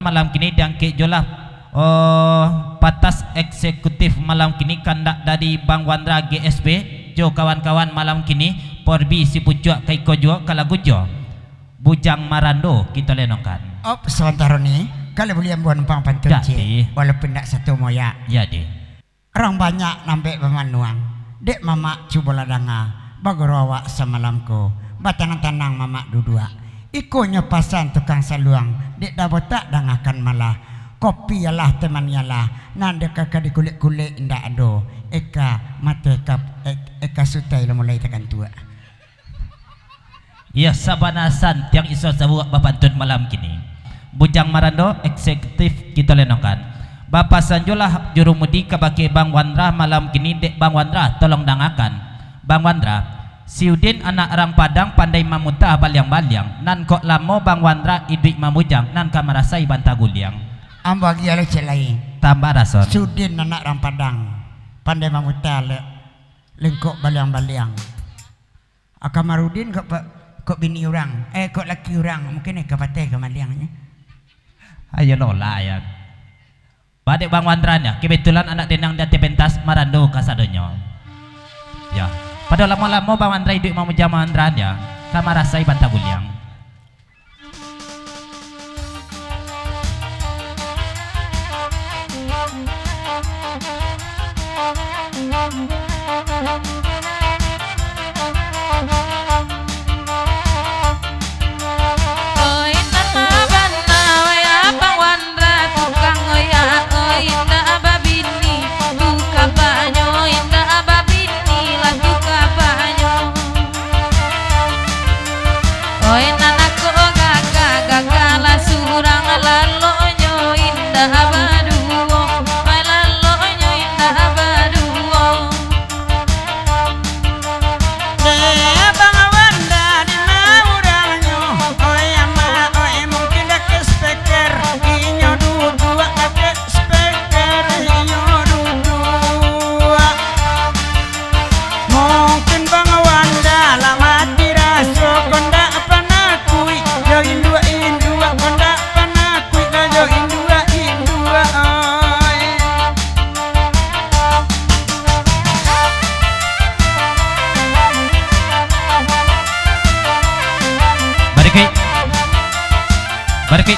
malam kini dan ke jolah patas eksekutif malam kini kandak dari Bang Wandra GSB jo kawan-kawan malam kini porbi si pucuk kai kojo kalagu jo bujang marando kita lenokan sementara ni kalau boleh buat numpang pantun cik walaupun tak satu moya jadi orang banyak nampak pemanuang dek mama cuba ladanga bagarawa semalamku batanang-tanang mama dudua ikonya pasan tukang saluang dek dah botak dangakan malah kopi yalah teman yalah nanda kakak di kulit-kulit indah ado eka mata eka sutai lo mulai tekan tua ya sabanasan tiang iso sabuak bapantun malam kini bujang marando eksekutif kita lenokan Bapak sanjolah jurumudi kabake Bang Wandra malam kini dek Bang Wandra tolong dangakan Bang Wandra si Udin anak orang Padang pandai mamutah balyang-balyang nan kok lamo Bang Wandra iduik mamujang nan kamarasai bantaguliang ambagi ala celai tambah rason si Udin anak orang Padang pandai mamutah lengkok balyang-balyang Akamarudin kok bini orang kok laki orang mungkin kepatai kemaliangnya ayo lola ya badek Bang Wandranya kebetulan anak denang dati pentas marando kasadonyo ya pada lama-lama Bang Wandra hidup mau menjama Wandranya kamarasai bantaguliang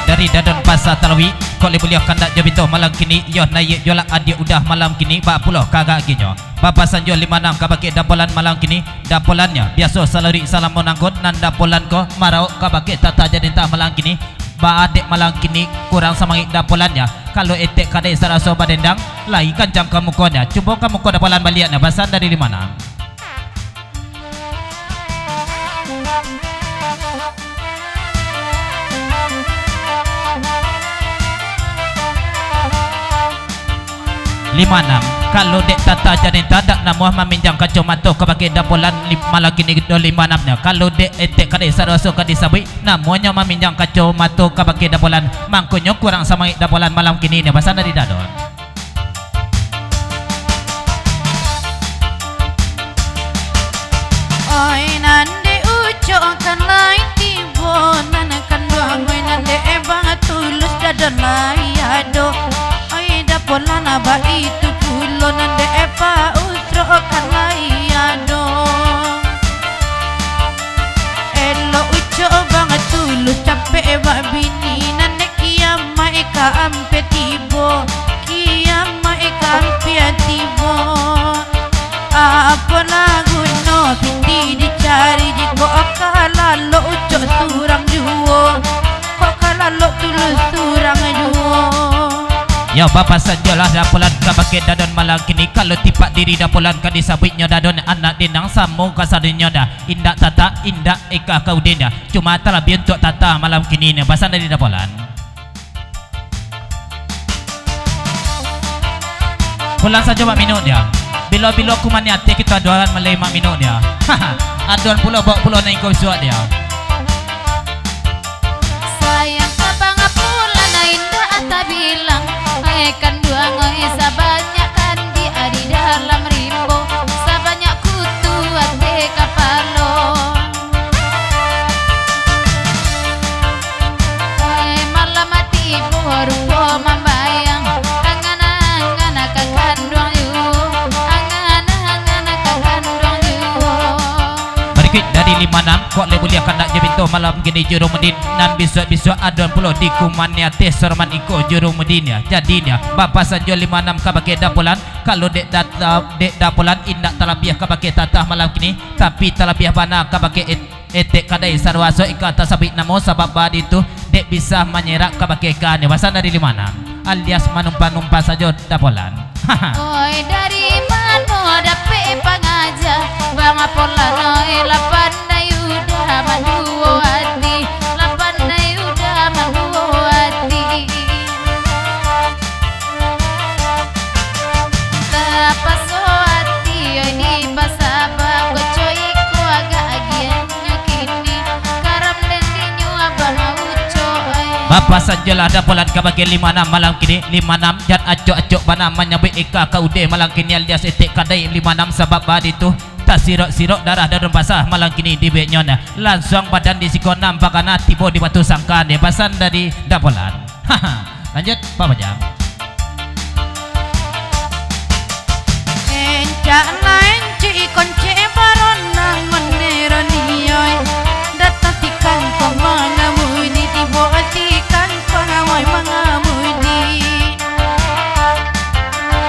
dari dadon pasar Talawi kau boleh kandak jabito malam kini yo naik jolak adik udah malam kini 40 kagak ginyo Bapak Sanjo 56 kabake dapolan malam kini dapolannya biasa salari salam monanggot nan dapolan ko marau kabake tata jadi tak malam kini ba adik malam kini kurang samangit dapolannya kalau etek kadai saraso badendang lai kancang kamu konya coba kamu ko dapolan baliaknya basan dari di mana lima enam kalau dek tata jadi tak namuah meminjam kacamata kabake dapolan malam kini 56 nya kalau dek etek kadai saraso kadai sabi namuanya meminjam kacamata kabake dapolan mangkonyo kurang sama dapolan malam kini ne basan dari dadon oi nande uco kan lain tibo nanakan doang oi nande ebang tulus dadon lai ado dapolan aba itu pulo nande eva ustro kan layado elo uco banget tulus capek eba bini nande kiama eka ampe tibo kiama eka ampe tibo apa lagu no piti dicari jiko akala lo uco surang juo kok kala lo tulus surang juo ya Bapak sajalah dapolan kabake dadon malam kini kalau tipak diri dapolan ka disabitnya dadon anak dinang samu kasadnya dah indak tata indak eka kau dinda cuma terlebih untuk tata malam kini ne basan dari dapolan pulang saja mak minum dia bila-bila aku maniati kita doakan malai mak minum dia aduan pulau bawa pulau naik kau suat dia sayang abang pulang indah ata bilang kan dua ngoi sabanyak kan di dalam rimbo sabanyak kutu ate kapalo malam mati dari 56 kok le mulia kandak je bintu malam gini juru medin nan bisuk-bisuk adon pulo di kumannya teh serman iko juru medin ya jadinya bapa sanjo 56 ka bagi dapulan kalau dek dapulan indak talabiah ka bagi tatah malam kini tapi talabiah bana ka bagi etek kadai sarwaso ikata sabit namo sabab badi itu dek bisa menyerak ka bagi kan bahasa dari 56 alias manumpa-numpa saja dapulan. Oi dari mana dapat pengajar bang apola noi lapan udah manduo hati lapan udah manduo hati apa so hati oi di pasaba kocoi ko agak agiannya kini karam dendinya abang uco Bapak sanjalah dapulan ka bagi 56 malam kini 56 dan acok-acok bana menyabit ika kaude malam kini alias etek kadai 56 sebab badi tu tak sirok-sirok darah dan basah malam kini di beknyona langsung badan di sikonam pakana tiba di batu sangkan dia pasan dari dapulan. Lanjut Pak Pajang. Encak lain ci konce baronang meneranioi datang tikan kau mengamuni tiba tikan pengawai mengamuni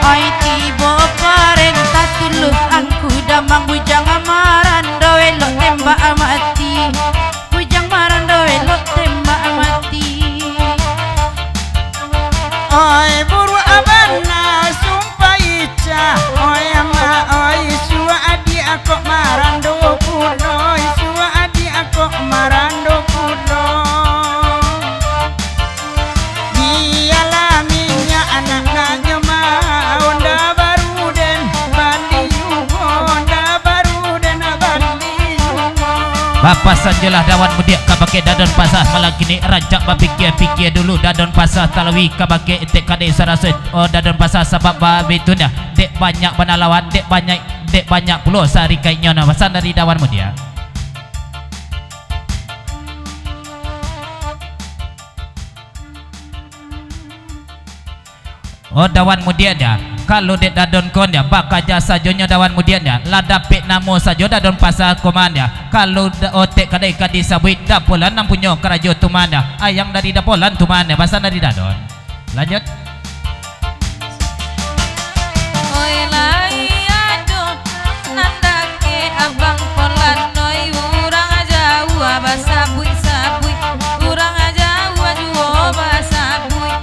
oi tiba parentah tulus angku damang bujang amaran doe lo tembak mati bujang maran doe lo tembak mati Oi buru abana sumpah ica oi ama oi sua adi aku marando puno sua adi aku marando puno dialah minyak anak-anaknya mau onda baru den bandi yugo onda baru den bandi yugo Bapak sanjalah dawan mudik ka bagi dadon pasah malam kini rancak berfikir-fikir dulu dadon pasah talawi ka bagi etek kadai sarasa dadon pasah sebab babitunya dek banyak banalawan dek banyak pulau sari kainnya na pasan dari dawan mudia. Oh dawan mudian ya kalau dek dadon kon ya baka jasa jonyo dawan mudian ya ladapik namo sajo dadon pasal koman ya kalau otek kadai kadi sabit dapolan nampunyo kerajo tuman ya ayang dari dapolan tuman ya pasan dari dadon. Lanjut. oi lai aduh nandake abang polan noi urang aja ua basabui sabui urang aja ua juo basabui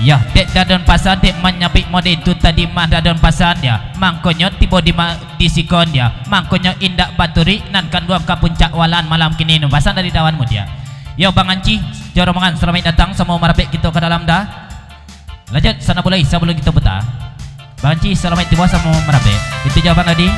Ya, dek dadon pasar dek menyabik mode itu tadi mah dadon pasar dia. Mangkonyo tiba di sikon dia. Mangkonyo indak baturi nan kan dua ka puncak walan malam kini nu pasan dari dawanmu dia. Yo Bang Anci, joromangan selamat datang semua marabek kita ke dalam dah. Lanjut sana boleh sebelum kita betah. Bang Anci selamat tiba semua marabek. Itu jawaban tadi.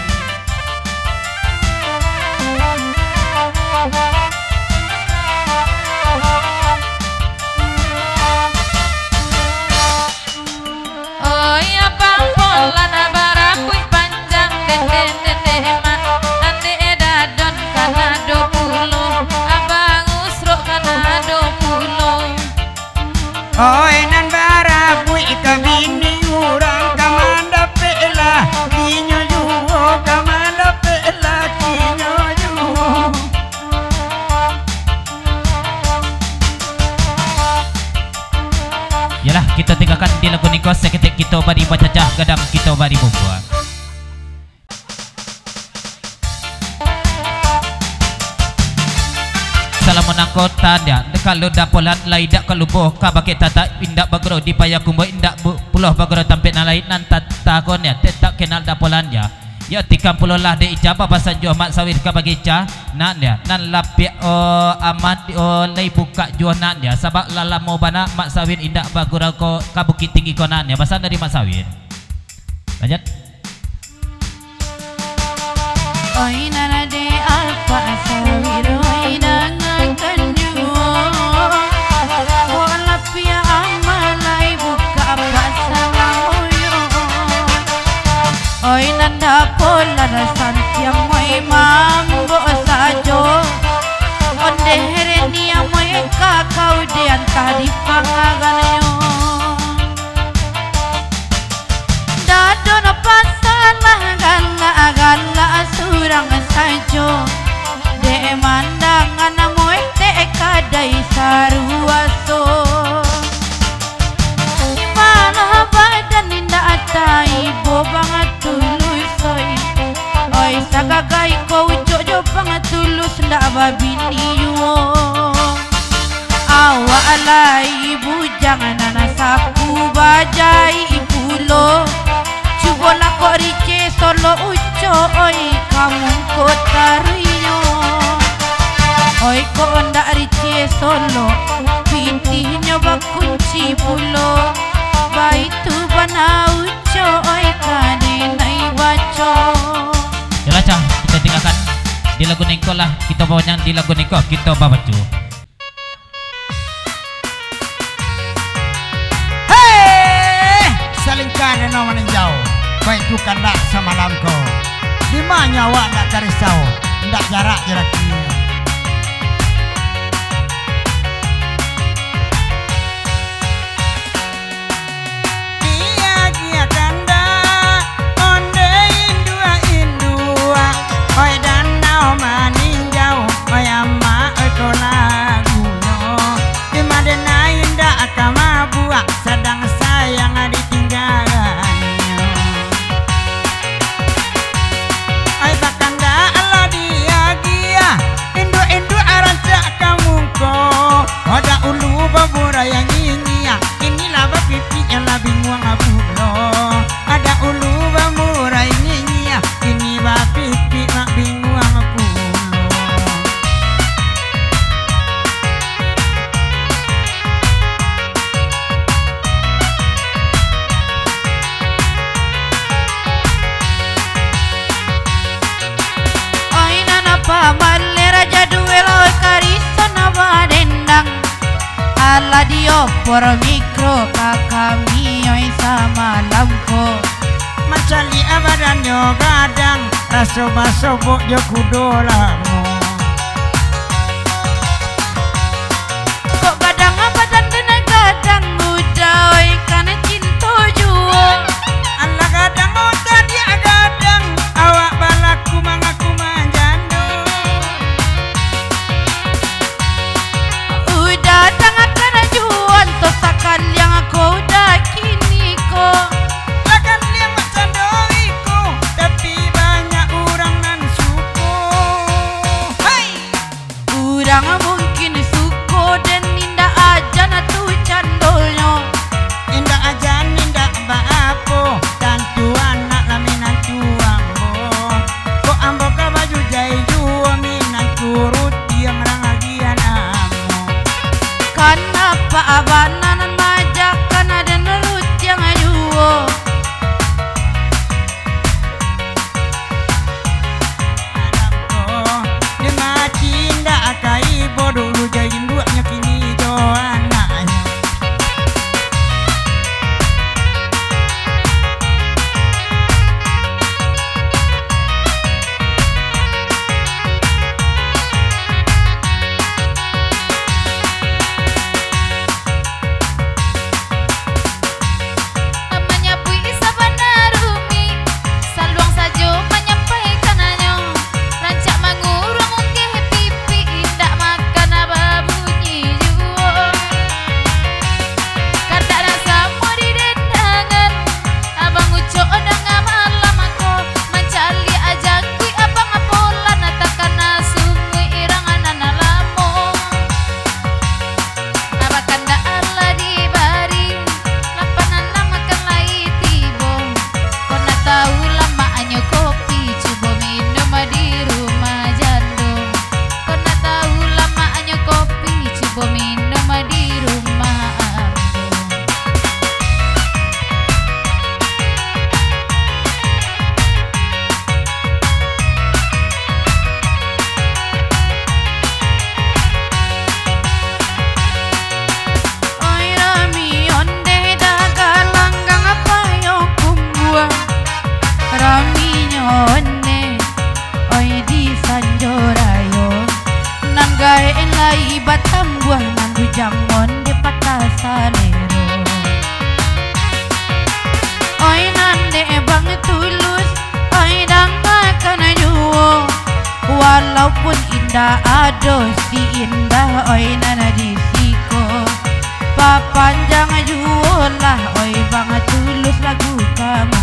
Oi nan bara bui kabini urang kamanda pela kinyo juo kamanda pela kinyo juo Yalah kita tinggalkan di lagu nikos seketik kita bari bacacah gadam kita bari bubua. Salamun angkota dia kalau dapolan lai dak kalubo ka bake tata indak bagro di payakumbo indak puloh bagro tampet na lain nan takon ya tak kenal dapolan ya ya 30 lah de ijabah pasal jual mak sawit ka bagi ca nan dia nan lapik amat lai buka jual nan dia sebab lala mau bana mak sawit indak bagro ko ka bukit tinggi konan ya pasal dari mak sawit. Lanjut. oi nana de alfa sawit oi dengan kanyu wala pia amalai buka rasan siang moy mambo sajo onde hereni moy kakau de antari pangaganyo dadon pasalah gala surang sajo de mandangan moy te kadai saruaso mana badan inda atai bo banget tulus oi oi sagagai ko jojo banget tulus ndak babini yo awa alai bujang nana sapu bajai ipulo cubola ko rice solo uco oi kamu kota rinyo oi ko ndak rice solo pintinya bakunci pulo baitu bana uco oi kane nai baco. Yalah Cah, kita tinggalkan di lagu nengko lah, kita bawanya di lagu nengko kita babacu. Hei, selingkan no meninjau, baik tu kandak semalamku. Di mana awak nak karisau, ndak jarak jaraknya. Sedang sayang ditinggalannya. Ay bakanda ala dia Indu arancak kamungko. Oda ulu babura yang nyinyia. Inilah bapipi yang lebih nguang abulo. Ada ulu babura yang nyinyia. Ini bapipi mak binguang abulo. Pamalle raja duelo karisana badendang ala dio por mikro kakami oi sama lamko Macali abadan yo gadang raso basobok yo kudolamu. kok gadang abadan dena gadang udah oi kana cinta juo Allah gadang udah dia gadang awak balaku mangaku manjando. datang akan juan to sakal yang aku udah kini ko Lakan liang macam doiku tapi banyak orang nan suku. jangon di patah salero. Oi nande bang tulus, oi dangkan juo. Walaupun indah ado si indah, oi nana disiko. Papanjang juo lah, oi bang tulus lagu kamu.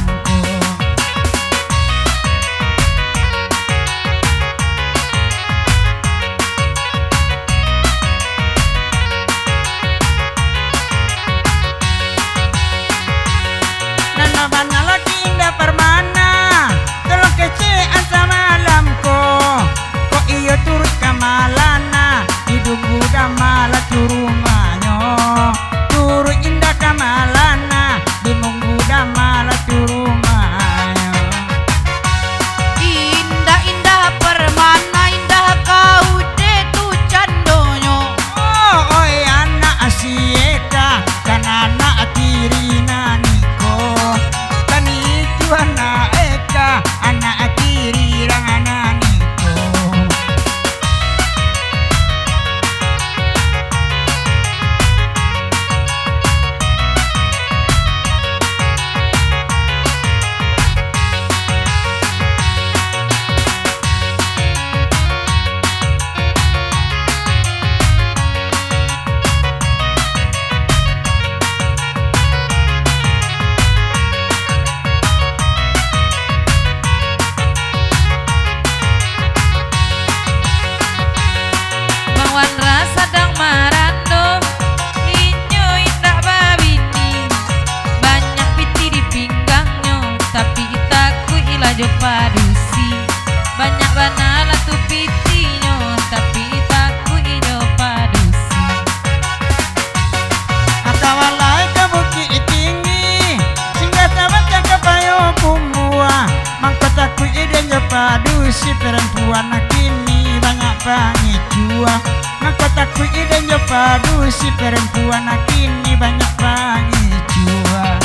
Si perempuan kini banyak pangicua, maka takut ide padu si perempuan kini banyak pangicua.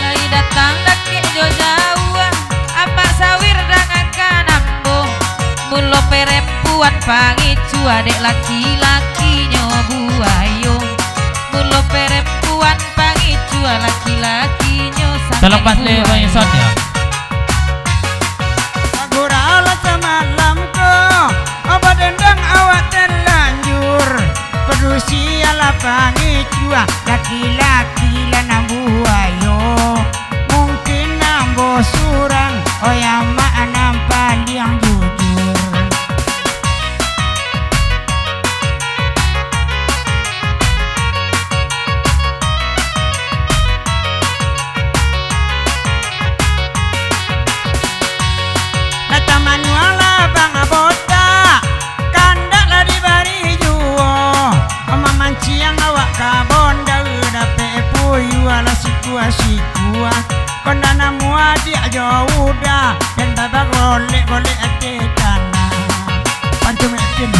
Lai datang daki jo jauh, apa sawir dangakan ambung, mulo perempuan pangicua dek laki-lakinya buayung. Mulo perempuan pangicua laki-lakinya sangat Selepas lewat ya. Agurala semalamku, apa dendang awak terlanjur. Perusi ala pangicua, laki-laki lana buayo. Mungkin nambo surang, oh yang mak paling jujur. Sikua kondana muadi aja udah dan baba golek ate tanah pantu mekin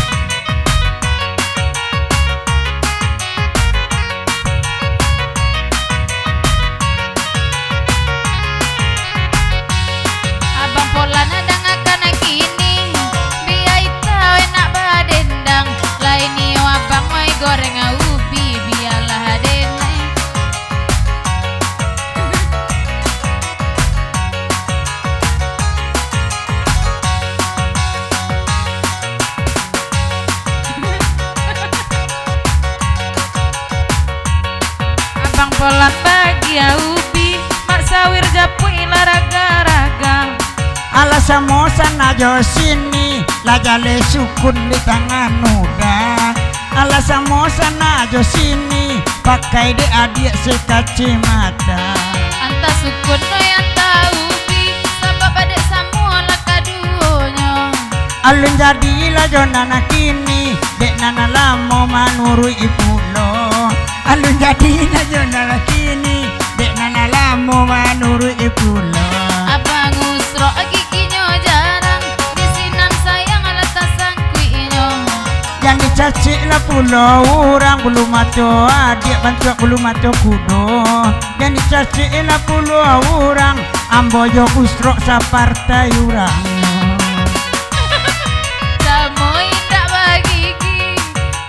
abang polana dangakan kini biai tau enak badendang laini abang mai goreng ubi biarlah denang. Polan bagia ubi mak sawir japui raga-raga ala samosa najo sini lajale sukun di tangan muda ala samosa najo sini pakai de adik sekacimata anta sukun no yang tahu ubi sebab adek semua lah kaduonya alun jadilah jonana kini dek nana lamo manuru ibu lo alun jadilah jonana kini dek nana lamo manuru ibu lo abang usro giginya jarang disinan sayang ala tasang kuinyo yang cacik lah pulau orang bulu mato adik bantu bulu mato kudo. Jadi cacik lah pulau orang amboyo usrok sapartai orang. Samoi tak bagigi,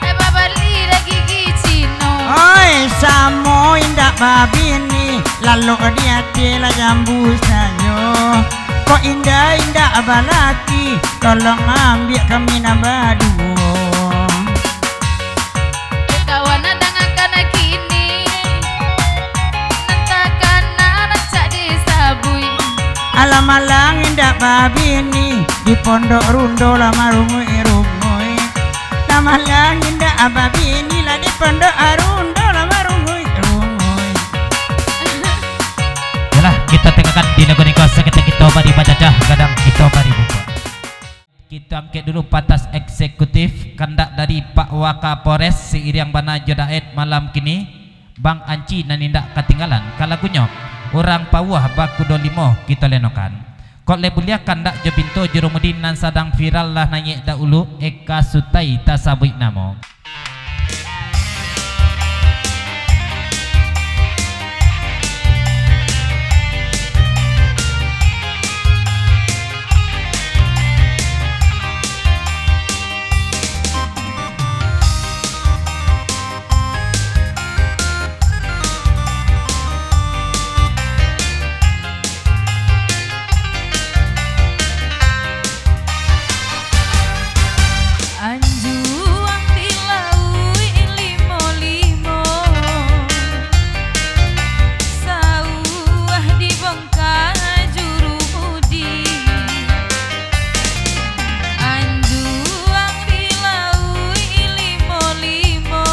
babali lagi gicino. Oi samo indak babini lalu dia tela jambu sayo. Kok indah abalaki tolong ambil kami nabadu. Kawan adangakan kini nentakan racak disabui. Alam-alang indah babini di pondok rundo lama rungui. Lama-alang indah babini lah di pondok rundo lama rungui. Yalah kita tengahkan di lagu niko sekitar kita bari bajajah gadang kita bari buka. Kita angkat dulu patas eksekutif kandak dari Pak Wakapolres Seiriang Bana Jodaet malam kini Bang Anci nanindak ketinggalan kalagunya orang pawah baku dolimo kita lenokan. Kok lebulia kandak jebinto jurumudin nan sadang viral lah nanyek dahulu Eka Sutai tasabuik namo. Anjuang dilaui limo-limo, sawah dibongkar jurumudi. Anjuang dilaui limo-limo,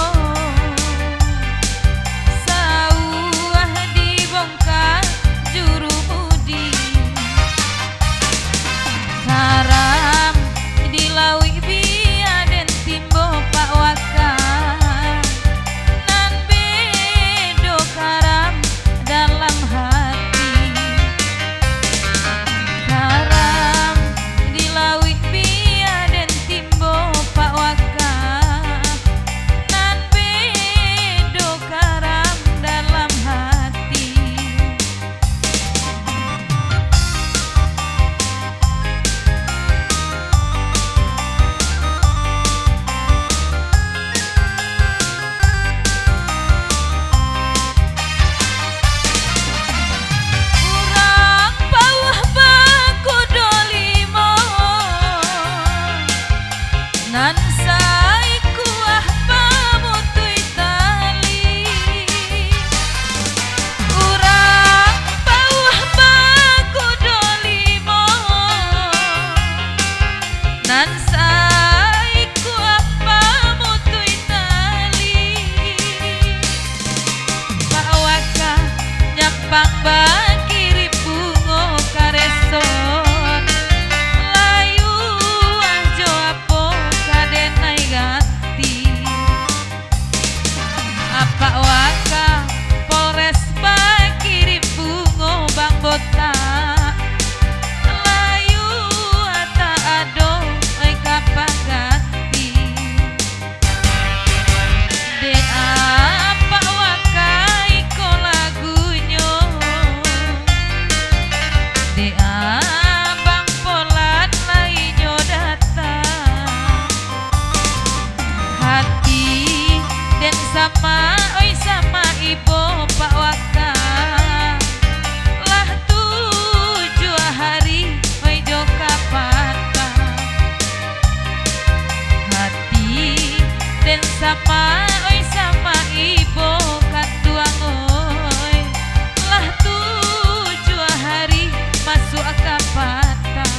sawah dibongkar jurumudi. Karam dilaui timbo Pak Waka nan bedo karam dalam hati. Karam dilawi biaden timbo Pak Waka nan bedo karam dalam hati. Nan sai kuah pamutui tali, urang bawah baku dolimo. Nan sai kuah pamutui tali, Pak Waka nyampang bakiri bungo kareson. Pak Waka Polres bakiri bungo bang botak layu ata ado oi kapagati. Dea Pak Waka iko lagunyo, dea Bang Polat lainyo datang. Hati dan sama sama ibu Pak Waka lah 7 hari oi joka patah. Hati dan sama oi sama ibu katuang oi lah 7 hari masuk ke patah.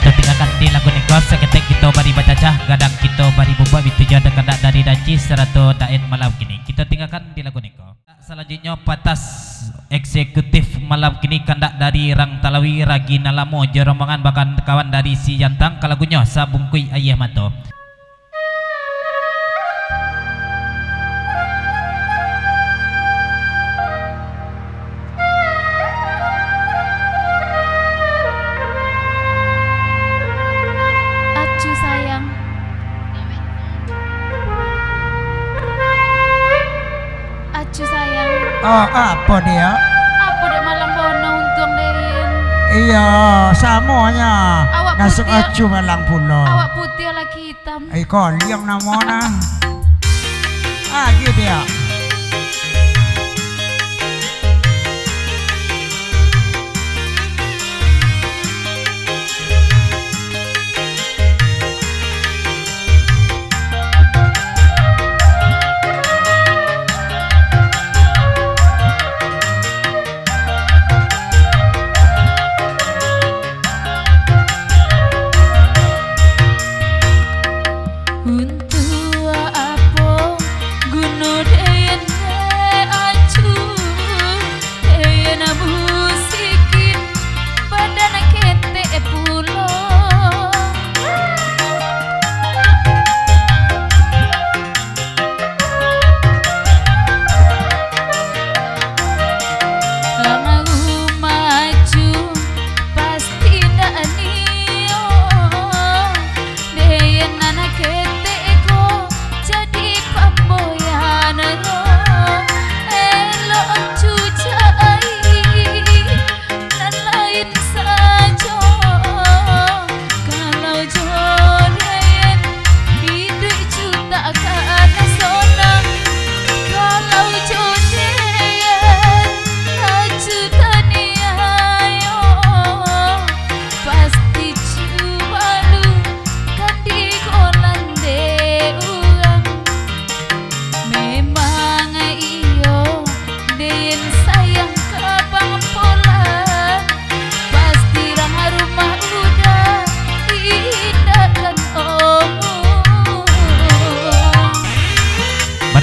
kita tinggalkan di lagu niko seketik kita bari bacacah gadang kita bari bubuh itu jada kandak dari daci serato daen malam kini kita tinggalkan di lagu niko. Selanjutnya patas eksekutif malam kini kandak dari Rang Talawi Ragi Nalamo jerombongan bahkan kawan dari si Jantang kalagunya sabungkui ayah mato. Oh, apa dia? Apa dek malam bono untung dein? Iya, samanya. Awak Nasuk putih. acu malang pulau. Awak putih lagi hitam. Koliang namanya. Gitu ya.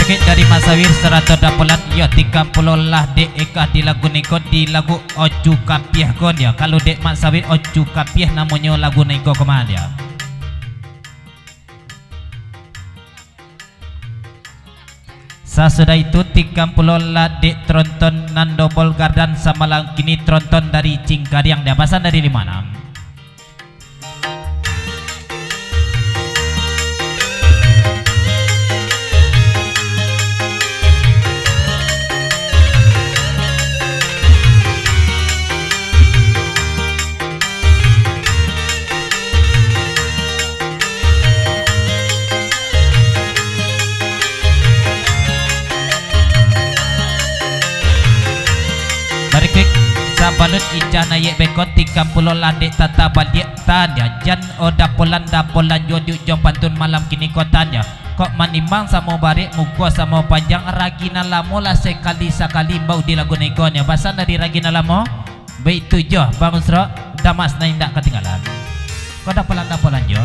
Dari Masawir serato dapolan yo 30 lah dek eka di lagu niko di lagu ocu kapiah kon ya. Kalau dek Masawir ocu kapiah namanya lagu niko kemana ya. Sesudah itu 30 lah dek tronton Nando Bolgardan samalang kini tronton dari Cingkariang dia pasan dari 56. Balut ijah naik bekot 30 landek tata balik tanya jan oda polan jodiuk jom pantun malam kini kotanya kok manimang sama barik muka sama panjang ragina lamo lah sekali bau di lagu nekonya basan dari ragina lamo baik tujuh bangun serok damas na indak ketinggalan kau da polan jo.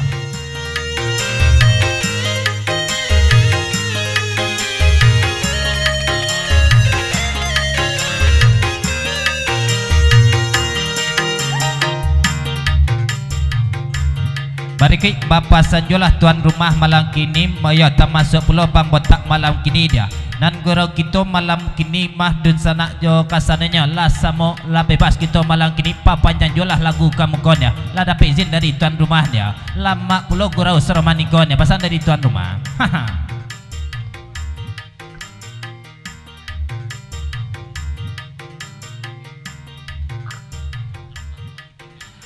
Bariki Bapak Sanjolah tuan rumah malam kini maya termasuk pulau bang botak malam kini dia nan gurau kita malam kini mah dun sanak jo kasananya lah samo lah bebas kita malam kini papanjang jolah lagu kamu konya lah dapat izin dari tuan rumahnya lama pulau gurau seromani konya pasan dari tuan rumah.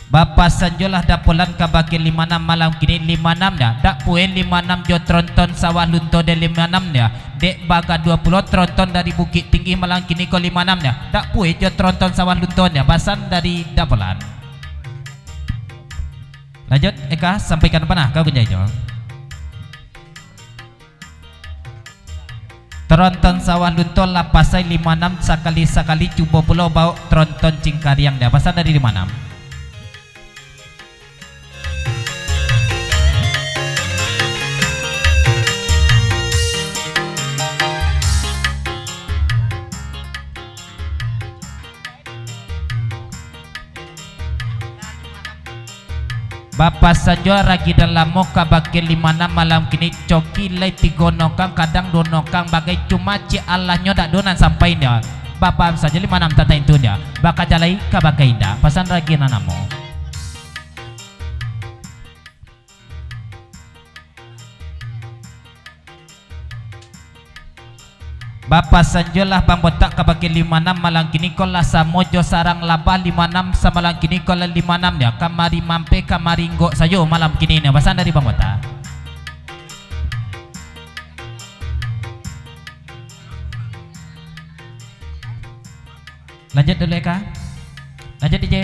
Bapak Sanjolah dapolan kabaki 56 malam kini 56 dah dak puen 56 jo tronton sawah lunto de 56 dah dek baga 20 tronton dari Bukit Tinggi malam kini ko 56 dah dak puen jo tronton sawah lunto dah basan dari dapolan. Lanjut Eka sampaikan apa nah kau genjaijo. Tronton sawah lunto lapasai 56 sakali cuba pulau bau tronton Cingkariang dah basan dari 56. Bapak sajo ragi dalam muka bagi 56 malam kini coki lay 3 nokang kadang 2 nokang bagai cuma ci Allahnya dak donan sampai nya. Bapak saja 56 tata itu nya. Baka jalai ka bagai indah pasan ragi nanamo. Bapak sanjolah bang botak kabagi 56 malang kini kola samojo sarang labah 56 samalang kini kola 56 ya kamari mampe kamari nggo sayo malam kini nih bahasan dari bang botak. Lanjut dulu ya kak. Lanjut DJ.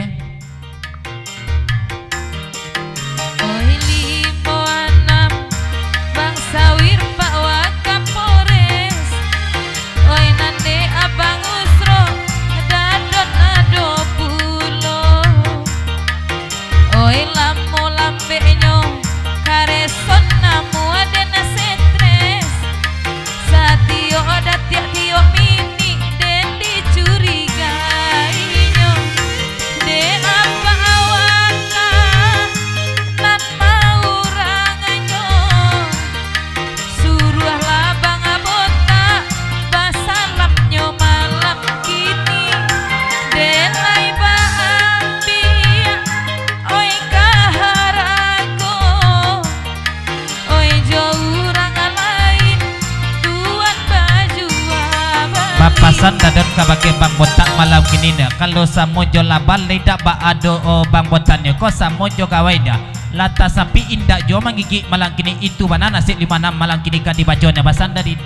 Pasan dadon kabake bang botak malam kini nih kalau samojo labal ledak ba ado bang botannya ko samojo kawai dah lata sapi indak jo mangigi malam kini itu mana nasib 56 malam kini kan dibaconya pasan dari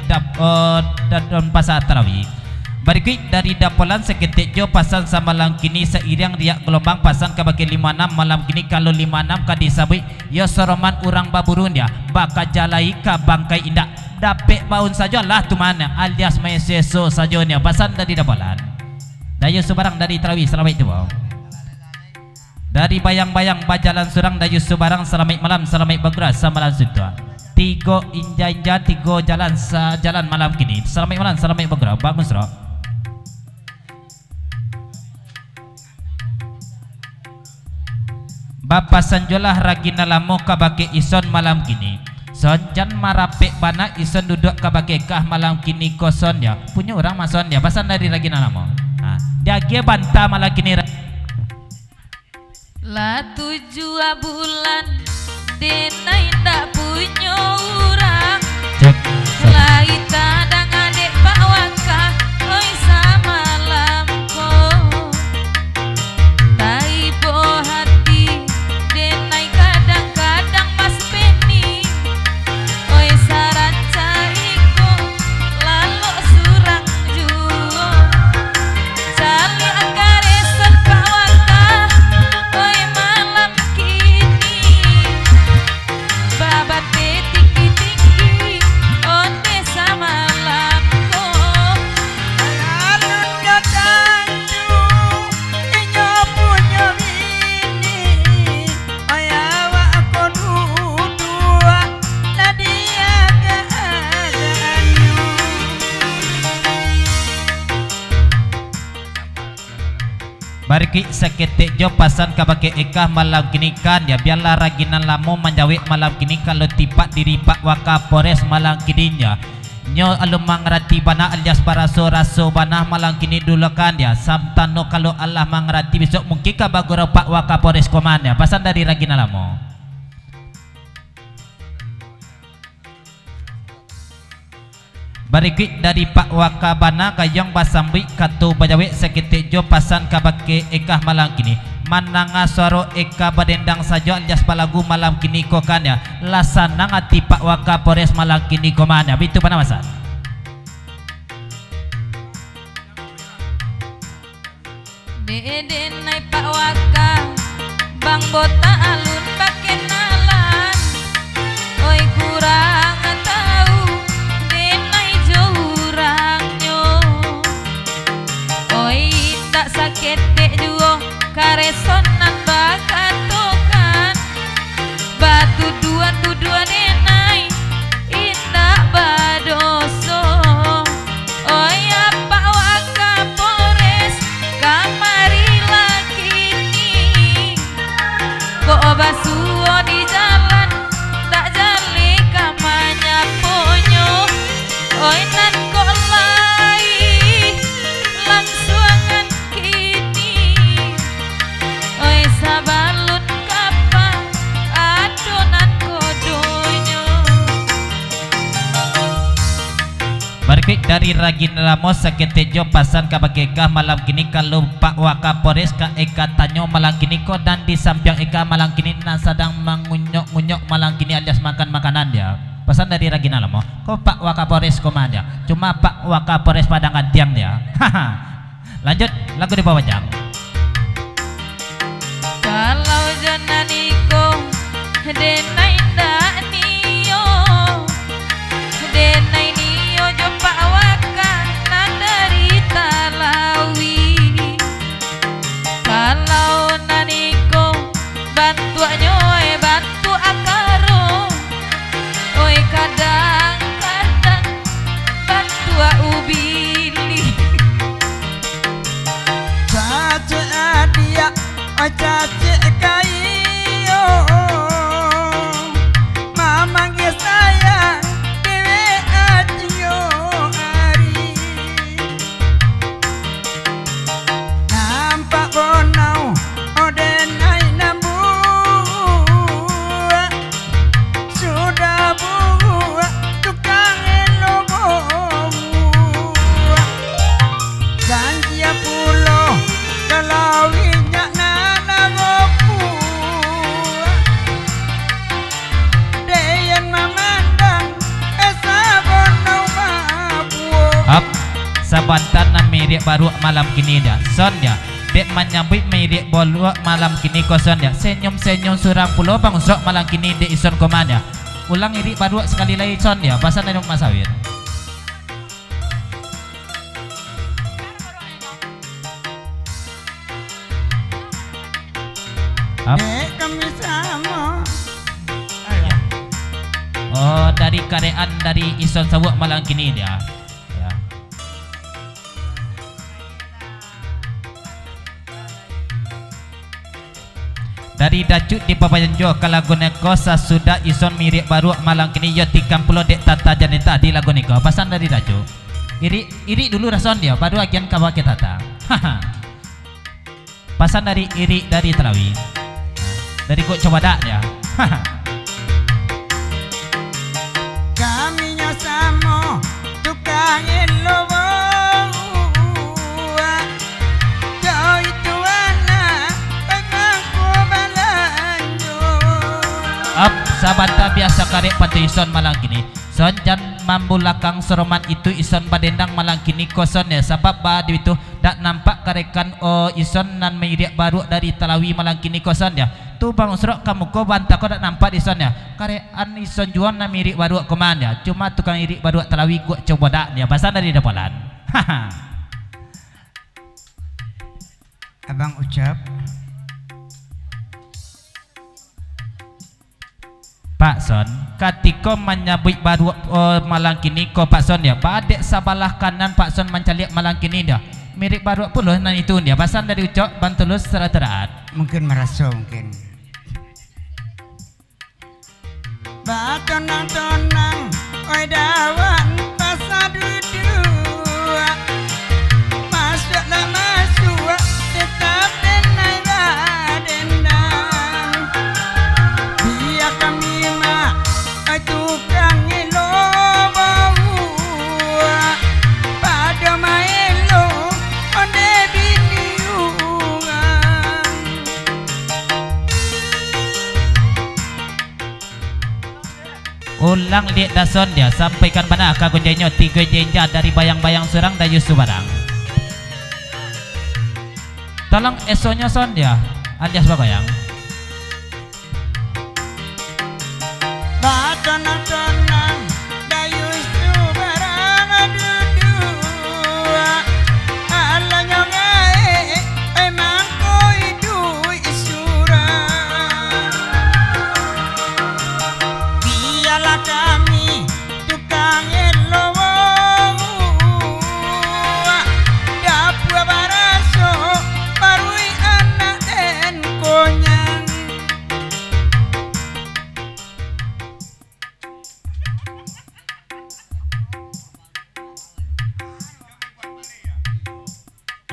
dadon pasar tarawih barikui dari dapolan seketik jo pasan sama malam kini seiring riak gelombang pasan kabake 56 malam kini kalau 56 kan disabui yo soroman urang baburun dia baka jalai ka bangkai indak dapet baun saja lah tu mana alias maeseso sajonya pasan dari dapalan dayu subarang dari tarawih selamat itu dari bayang-bayang bajalan surang dayu subarang selamat malam selamat bergerak samalan sudah 3 inja-inja 3 jalan malam kini selamat malam selamat bergerak bagus roh. Bapak sanjolah ragina lamo kabake ison malam kini sonjan marapek bana ison duduk kabake kah malam kini koson ya punya orang mason ya pasan dari ragina lamo dia gie banta malam kini lah 7 bulan dena indak punya orang lah ita dang adek pak waka oi sama lamko taibo hati denai kadang-kadang mas peni oi saran caiko lalu surang juo cali akare serpa waka oi malam kini babat tinggi-tinggi onde sama lamko alun datanju inyo punya bini ayawa aku dua nadia keadaannya bariki seketik jo pasan kabake ekah malam kini kan ya biarlah raginan lamo menjawik malam kini kalau tipak diri pak waka pores malam kininya nyo alum mangrati bana alias paraso raso bana malam kini dulu kan ya samtano kalau Allah mangrati besok mungkin kabagoro pak waka pores koman ya pasan dari raginan lamo barikit dari Pak Wakabana kayang basambi katu bajawik seketik jo pasan kabake ekah malam kini mananga suaro eka badendang sajo alias palagu malam kini kokanya lasana ngati Pak Waka Pores malam kini komanya bitu pana masan deden nai Pak Waka bang bota alun bakenalan oi kurang tahu denai jurangnya oi tak sakit dek juo karesonan bakatokan batu dua denai indah badoso oi apa Waka Pores kamari laki ni kok basuh Perfect dari Ragina Ramos Saketejo pasan kabageka malam kini kalau Pak Wakapores ka Eka Tanyo malam kini ko dan di samping Eka malam kini na sedang mengunyok-ngunyok malam kini alias makan makanan dia. Pesan dari Ragina Ramos, ko Pak Wakapores komanda. Cuma Pak Wakapores padang gantiang dia. Lanjut lagu di bawah jam. Kalau jananiko denai ndak niyo denai niyo jo Pak Wakana dari Talawi. Kalau naniko bantu nyoy bantu akaro oi kadang-kadang bantu ubili Cace adia cace kayo Mamang ya sayang dewe adio hari Nampak bonau odenai nambu Sudah buat tukang elobo Janji pulau kalau minyak nana gopu Deyan memandang esa bonau mabuo Up sabatan na mirik baru malam kini dah. Son dia. Dek menyambut mirik bolu malam kini koson dia. Senyum-senyum surang pulau bang sok malam kini dek ison komanda. Ulang irik baru sekali lagi son dia. Pasal dari Mas Awir. Up. Dek kami sama Oh dari karean dari ison sawuk malam kini dia. Ya. Dari dajuk di Papayanjo ke lagu neko sudah ison mirik baru malam kini yo 30 dek tata janita di lagu neko. Pasan dari dajuk. Iri dulu rason dia baru agian kawake tata. Pasan dari iri dari Telawi. Dari kok coba dak dia. Kami nyosamo tukang elobo Jauh itu anak pengangku balanjo Up sabanta biasa karek patu ison malang kini. Son jan mambulakang soroman itu ison badendang malang kini koson ya sebab badu itu dak nampak karekan ison nan meirik baru dari Talawi malang kini koson ya. Tu bang usrok kamu ko banta ko dak nampak di son ya. Karekan ison juan na mirik baru koman ya. Cuma tukang irik baru Talawi gua coba dak dia pasal dari depalan. Abang ucap Pak Son, ketika menyambut baru malang kini ko Pak Son ya, badek sabalah kanan Pak Son mencaliak malang kini dah. Mirip baru puluh nan itu dia. Pasan dari ucap bantulus serat-serat. mungkin merasa mungkin Batonang-tonang oi dawan pasadu dua Masuklah masuk tetap denai badendang Biar kami mak tukang elobo Pada maelo onde biniungan Ulang lihat dason dia sampaikan mana kagunjanya 3 jenja dari bayang-bayang surang dayu subarang. Tolong esonya son dia alias babayang. Batonang-tonang dayu subarang dudua Alanya ngae emang koi dui surang Biarlah kami tukang elowo Dapur baraso barui anak den konyang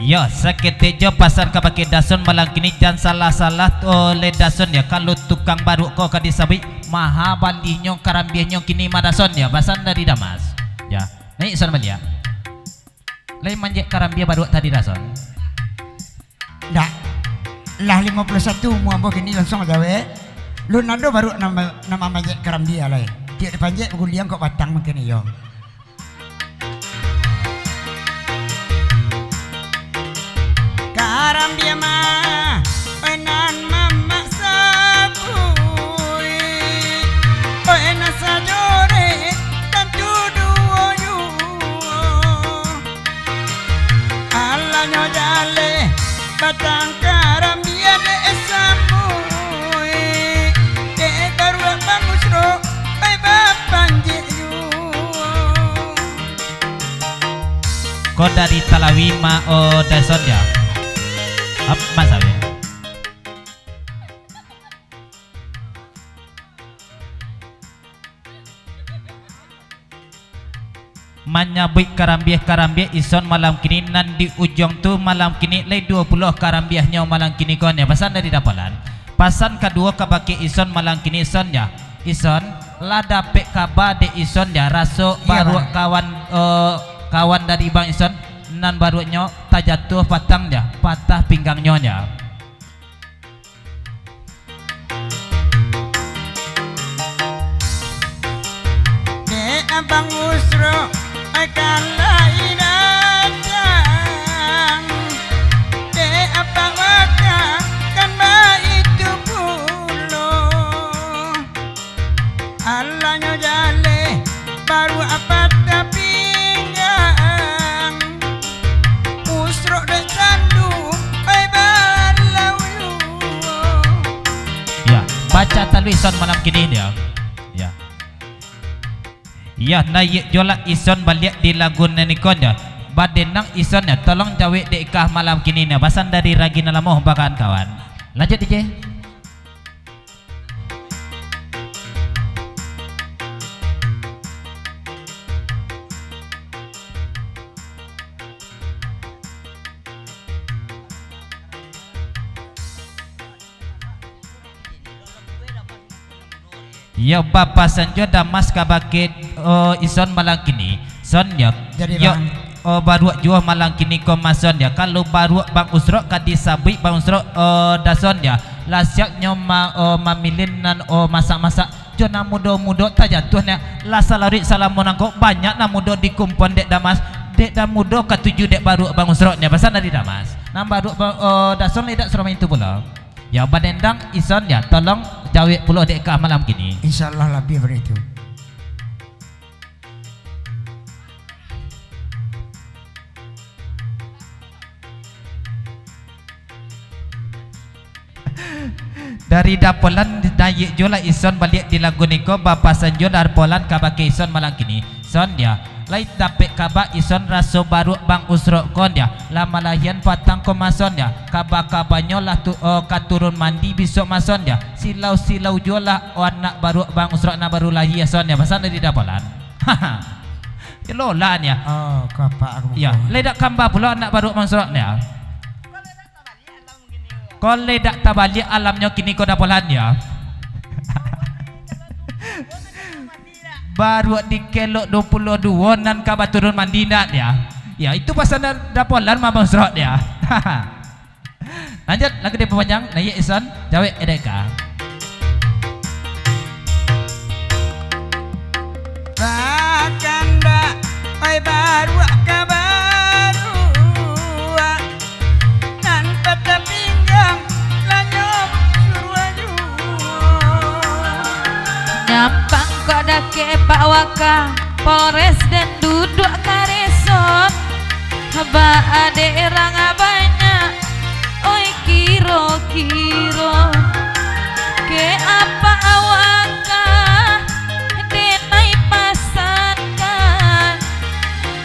Yo seketejo pasar kabake dason malang kini jangan salah-salah oleh dason ya. Kalau tukang baru kau kadi sabi maha balinyo karambianyo kini madason ya. Basan dari Damas ya. Naik ison balia. Lain manjek karambia baru tadi rason. Ndak. Lah 51 mua bo kini langsung gawe. Lu nando baru nama majek karambia lain. Dia dipanjek guliang kok batang mungkin iyo. Karambia mah enan mama sabui. Enan sajore tentu duoyu. Allah nyojale batang karambia de samui. De garua bangusro ai bapanji yu. Kau dari Talawi ma o dason ya. Apa masalah? Menyabui karambiah ison malam kini nan di ujung tu malam kini lay 20 karambiahnya malam kini kon ya pasan dari dapalan. Pasan kedua kabaki ison malam kini ison ya. Ison lada pek kaba de ison ya raso baru kawan dari bang ison nan barunya tak jatuh patang dia patah pinggangnya nya. De abang usro akan lain datang. De apa waka kan itu pulo. Allah nyojale baru apa tapi baca taluison malam kini dia. Ya. Ya naik jolak ison balik di lagun nenikon dia. Badenang ison ya tolong jawe dekah malam kini nya basan dari ragina lamoh bakan kawan. Lanjut DJ. Ya Bapak Sanjo damas kabake ison malang kini son ya. Jadi ya bang baru jual malang kini komason ya. Kalau baru bang usro kadi sabui bang usro dason ya. Lasyak nyoma mamilin nan masak-masak jona mudo-mudo tak jatuhnya. La salari salamun angko banyak na mudo dikumpon dek damas. Dek dah mudo ketujuh dek baru bang usro nya pasan dari damas. Nam baru dason lidak serama itu pula. Ya badendang ison ya tolong jawe puluh dekah malam kini. insyaallah lebih begitu. Dari dapolan dayik jola ison balik di lagu niko Bapak Sanjo darpolan kabake ison malam kini. Son ya lain dapet kaba ison raso baru bang usro kon ya lama lahian patang komason ya kaba-kabanyo lah tu katurun mandi besok mason ya silau-silau jola anak baru bang usro na baru lahir son ya pasan dari dapolan. Ya lola ya. Oh kapa aku. Ya ledak kamba pula anak baru bang usro ya. Kau ledak tabali alamnya kini kau dapolan ya. Baru dikelok 22 nan kabar turun mandinat ya. Ya itu pasal dapolan mabang serot ya. Lanjut lagi dia panjang naik ison jawe edeka. Bakanda oi baru kabaru nan patah pinggang lanyom suruaju. Nyampang kok dake Pak Waka Polres dan duduk karesot haba ade erang banyak oi kiro-kiro ke apa awaka denai pasankan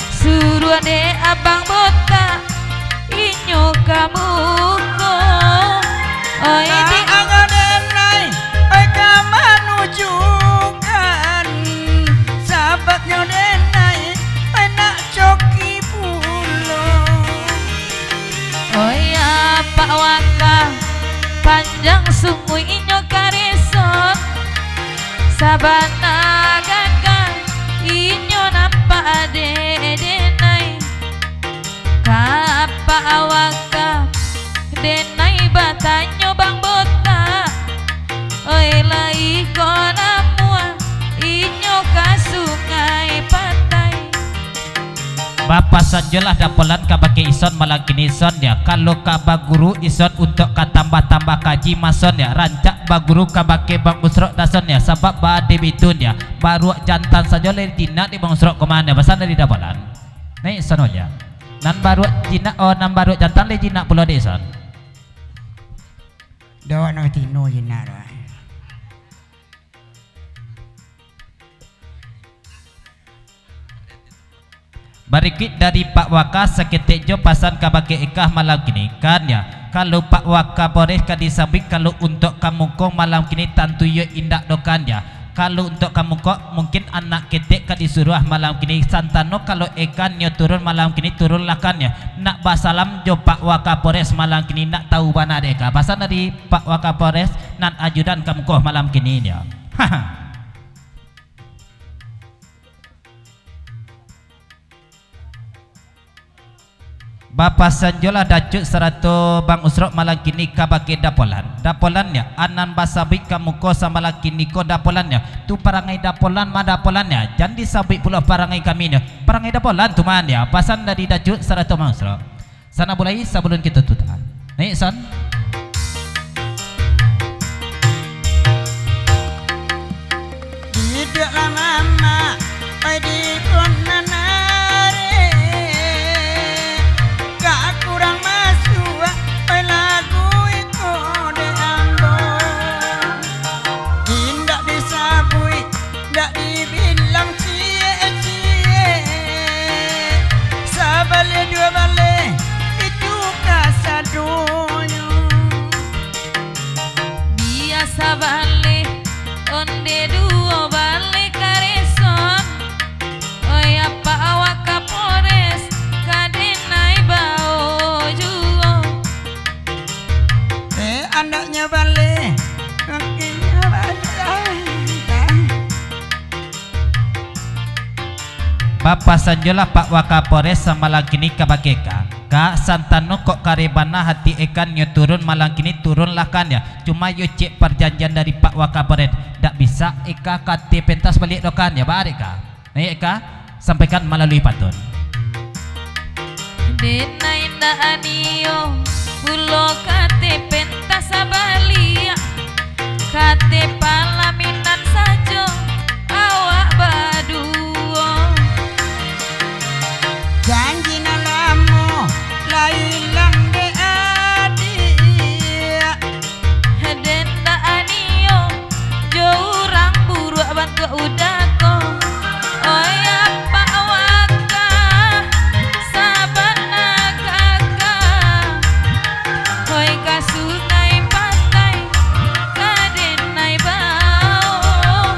suruh ade abang botak inyo kamu ko oi di angadenai oi kamanujukan sahabatnya denai enak coki pulo. oh ya Pak Waka panjang sungguh inyo karesot sabana gagal inyo nampak ade Bapak sanjolah dapolan kabake ison malang kini ison ya. Kalau kaba guru ison untuk katambah-tambah kaji mason ya. Rancak baguru kabake bang usrok dason ya. Sebab bade bitun ya. Baru jantan saja le dina di bang usrok kemana basan dari dapolan. Nih ison aja. Nan baru jina nan baru jantan le jina pulau de ison. Dawa no tino jina dah. Barikit dari Pak Waka seketik jo pasan kabake ikah malam kini kan ya. Kalau Pak Waka boleh ka disabik kalau untuk kamu kong malam kini tantu yo indak dokan ya. Kalau untuk kamu kok mungkin anak ketik ka disuruh malam kini santano kalau ikan yo turun malam kini turun lakan ya. Nak basalam jo Pak Waka Polres malam kini nak tahu bana deka. Pasan dari Pak Waka Polres nan ajudan kamu kok malam kini ya. Haha. Bapak sanjolah dacut serato bang usrok malang kini kabake dapolan. Dapolannya anan basabik kamu ko sama laki kini ko dapolannya. Tu parangai dapolan ma dapolannya. Jangan disabik pula parangai kami nya. Parangai dapolan tu man ya. Pasan dari dacut serato bang usrok. Sana mulai sebelum kita tutup. Naik son. Tidak lama oi di ponanare gak kurang masuk oi lagu iku de ambo indak disabui ndak dibilang cie-cie sabale dua bale itu kasadoyo biasa balik onde duo balik kareson oi apa awak kapores kadenai bao juo anaknya balik kakinya balik Bapak sanjolah Pak Wakapores sama lagi ni kabakeka. Ka santano kok karebana hati ikan yo turun malang kini turun lakan ya. Cuma yo cek perjanjian dari Pak Wakapores. Tak bisa eka kate pentas balik dokan ya Pak Eka. Nah Eka sampaikan melalui patun. dena inda anio pulo kate pentas balia kate palaminan sajo awak baduo janji nalamu lailang de adia denda anio jourang buruk bantu udako oi apa waka sabana kakak oi kasunai pantai kadenai bau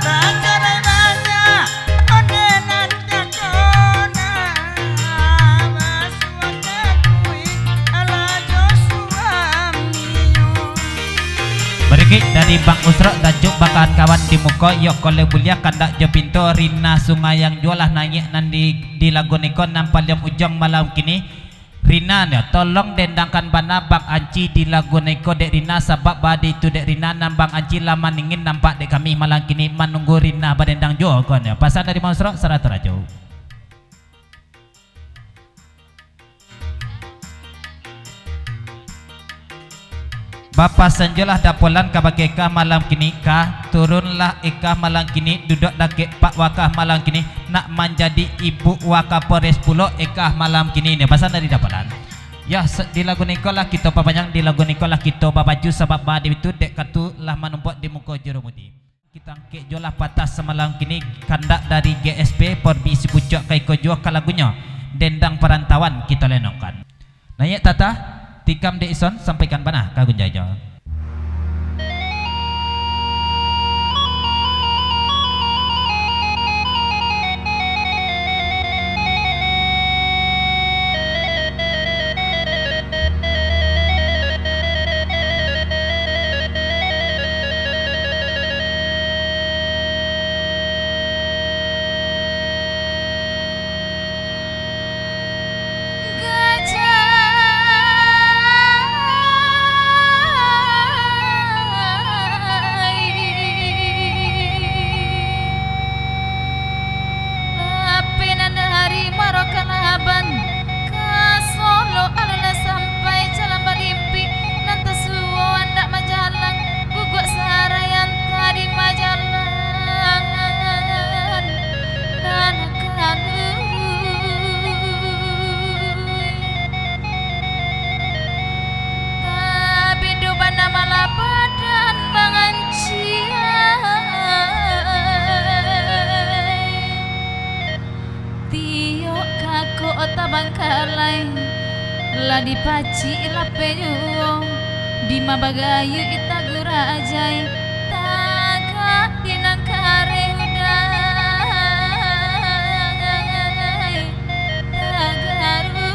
bacarai banyak odenan jakona baswatakui ala Joshua mio Berikut dari Bang Usrok dajuk bakalan kawan di muka yok kole bulia kandak jo pintu Rina sungai yang jualah naik nanti di lagu nikon nampak yang ujung malam kini Rina ya tolong dendangkan bana Bang Anci di lagu neko dek Rina sebab badi itu dek Rina nan Bang Anci lama ingin nampak dek kami malam kini menunggu Rina badendang jo kon ya pasal dari Bang Usrok seratus rajo. Bapak sanjolah dapolan kabake ka malam kini ka turunlah eka malam kini duduk dakek Pak Wakah malam kini nak menjadi ibu Wakapolres pulo eka malam kini ni pasal dari dapolan ya di lagu nikolah kita papanyang di lagu nikolah kita babaju sebab badi itu dek katu lah menumpuk di muka jurumudi kita angkek jolah patah semalam kini kandak dari GSP porbi si pucuk kai kojo ka lagunya dendang perantauan kita lenongkan naik tata tikam de ison sampaikan bana kagun jajo. gajah kota Bangkalai la dipaci la penyuo di mabagayu ita gurajai taga dinangkare udai tagaru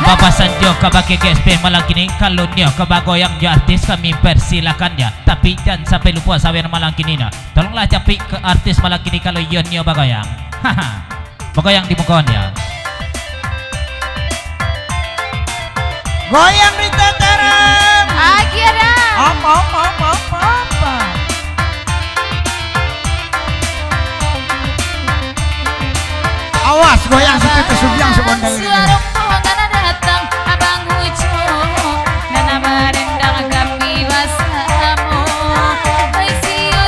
Bapak Sanjo kabake GSP malam kini kalau dia kebagoyang jo artis kami persilakan ya, tapi jangan sampai lupa sawer malam kini na tolonglah capi ke artis malam kini kalau yon nyo bagoyang haha bagoyang di mukawan ya Goyang di tataran akhirnya apa awas goyang situ kesubiang sebondai datang abang ujo nana merendang kami wasamu oi sio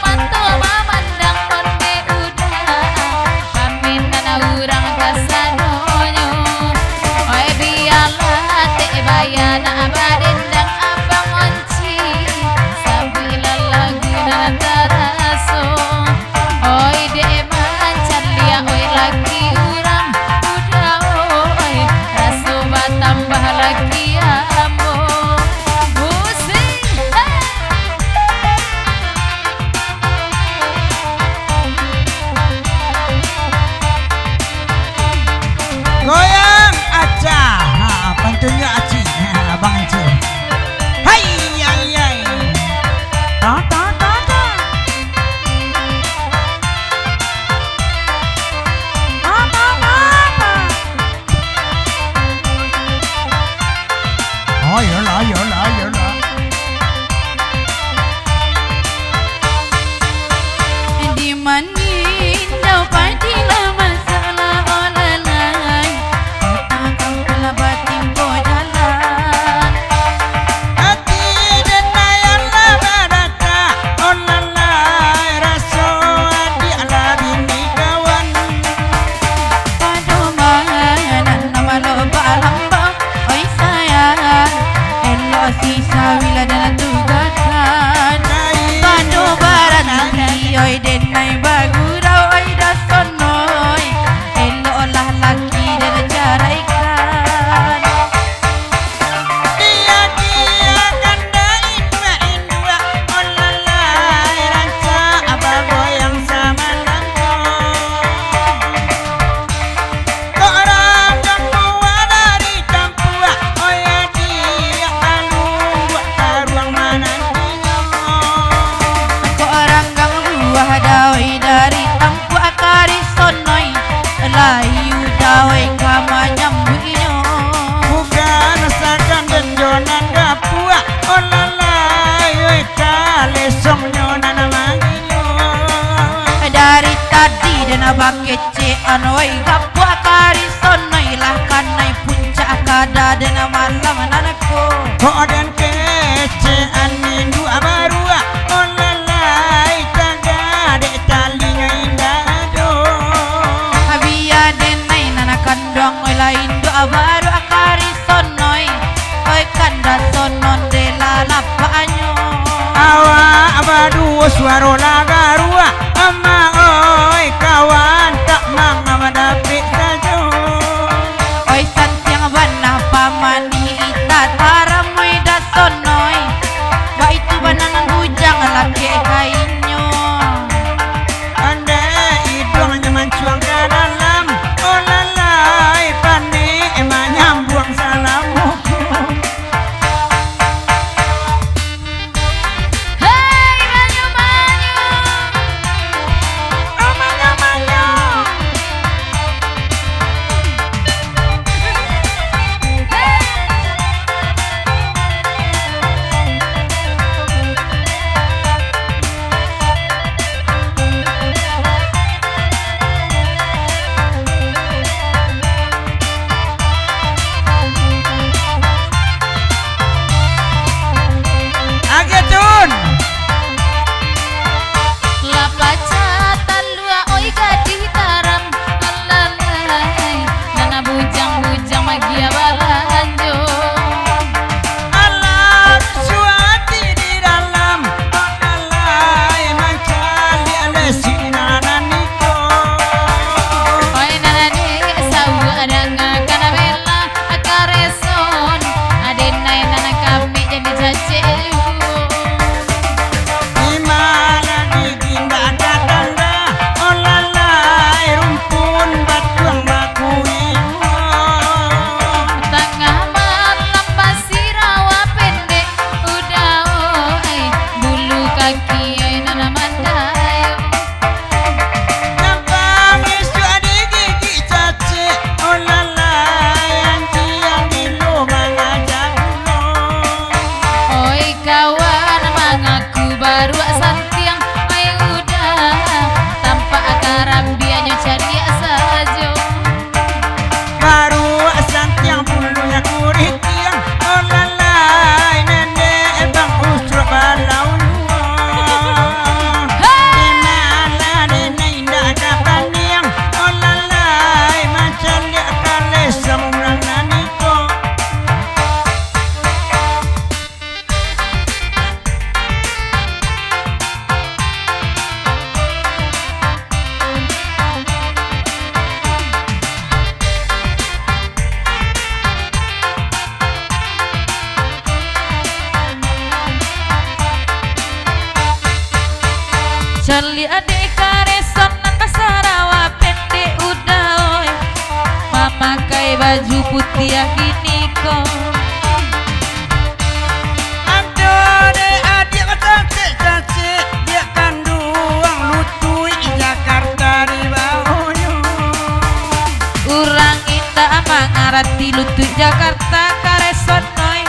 mantul mamandang konde udah kami nana urang kasadonyo oi biarlah te bayana abadendang abang onci sabila lagu nana taraso oi de mancan lia oi lagi urang tambah lagi ambo musik goyang aja pantunnya aci abang aci hai yai ta yola di manin dau padi la masalah olalai takkan kala batin ko jalan hati dan nayan la badata olalai raso adi ala bini kawan padu mahanan nama lo balamba oi sayang elo sisa wila dalam tugakan padu baran oi denai bagurau oi dasonoi elo olah laki dan jaraikan dia kanda indua olalai raca abah goyang sama langko orang kampua dari campua oh ya dia alua taruang mana aku orang gang buah dawai dari tampu akari sonoi layu dawai kama nyambuinyo bukan rasakan denjonan gapua olalai oi kalesong nyonan manginyo dari tadi dan abang kece anoi gapu akari sonoi lah kanai puncak kada dan malam nanako kok dan kece anindu abarua olalai taga dek talinya indah do habia denai nanakan dong oi lain doa baru akari sonoi oi kanda sonon de la lapanyo awa abadu suaro lagarua ama oi kawan tak mang amadapit sajo oi santiang bana pamani itat baru santiang ai udah tanpa garam bianya jadi saja baru santiang bulunya kurit tiang oh lalai nenek bang usro balau Charlie adik kareson nang Sarawa pendek udah oi memakai baju putih yang gini kok aduh deh adik cantik dia kan doang lutui Jakarta di bawahnya urang indah mangarati lutut Jakarta kareson oi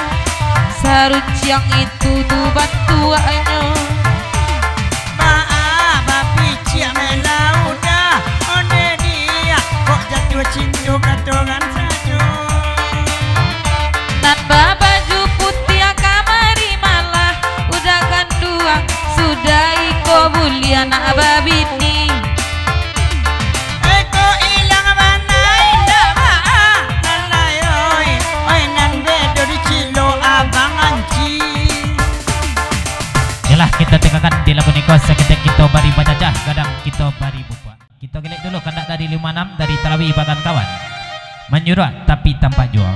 sarunciang itu tuh bantuannya cinta katongan saja nan baju putih kamari malah udah kanduang sudah iko buli anak babini eko ilang mana indah maa lalai oi nan bedo di cilo abang anci Yalah kita tengahkan di lagu niko seketik kita bari bajajah gadang kita bari buka. Kita gelek dulu kandak dari 56 dari Talawi bagan kawan. Menyurat tapi tanpa jual.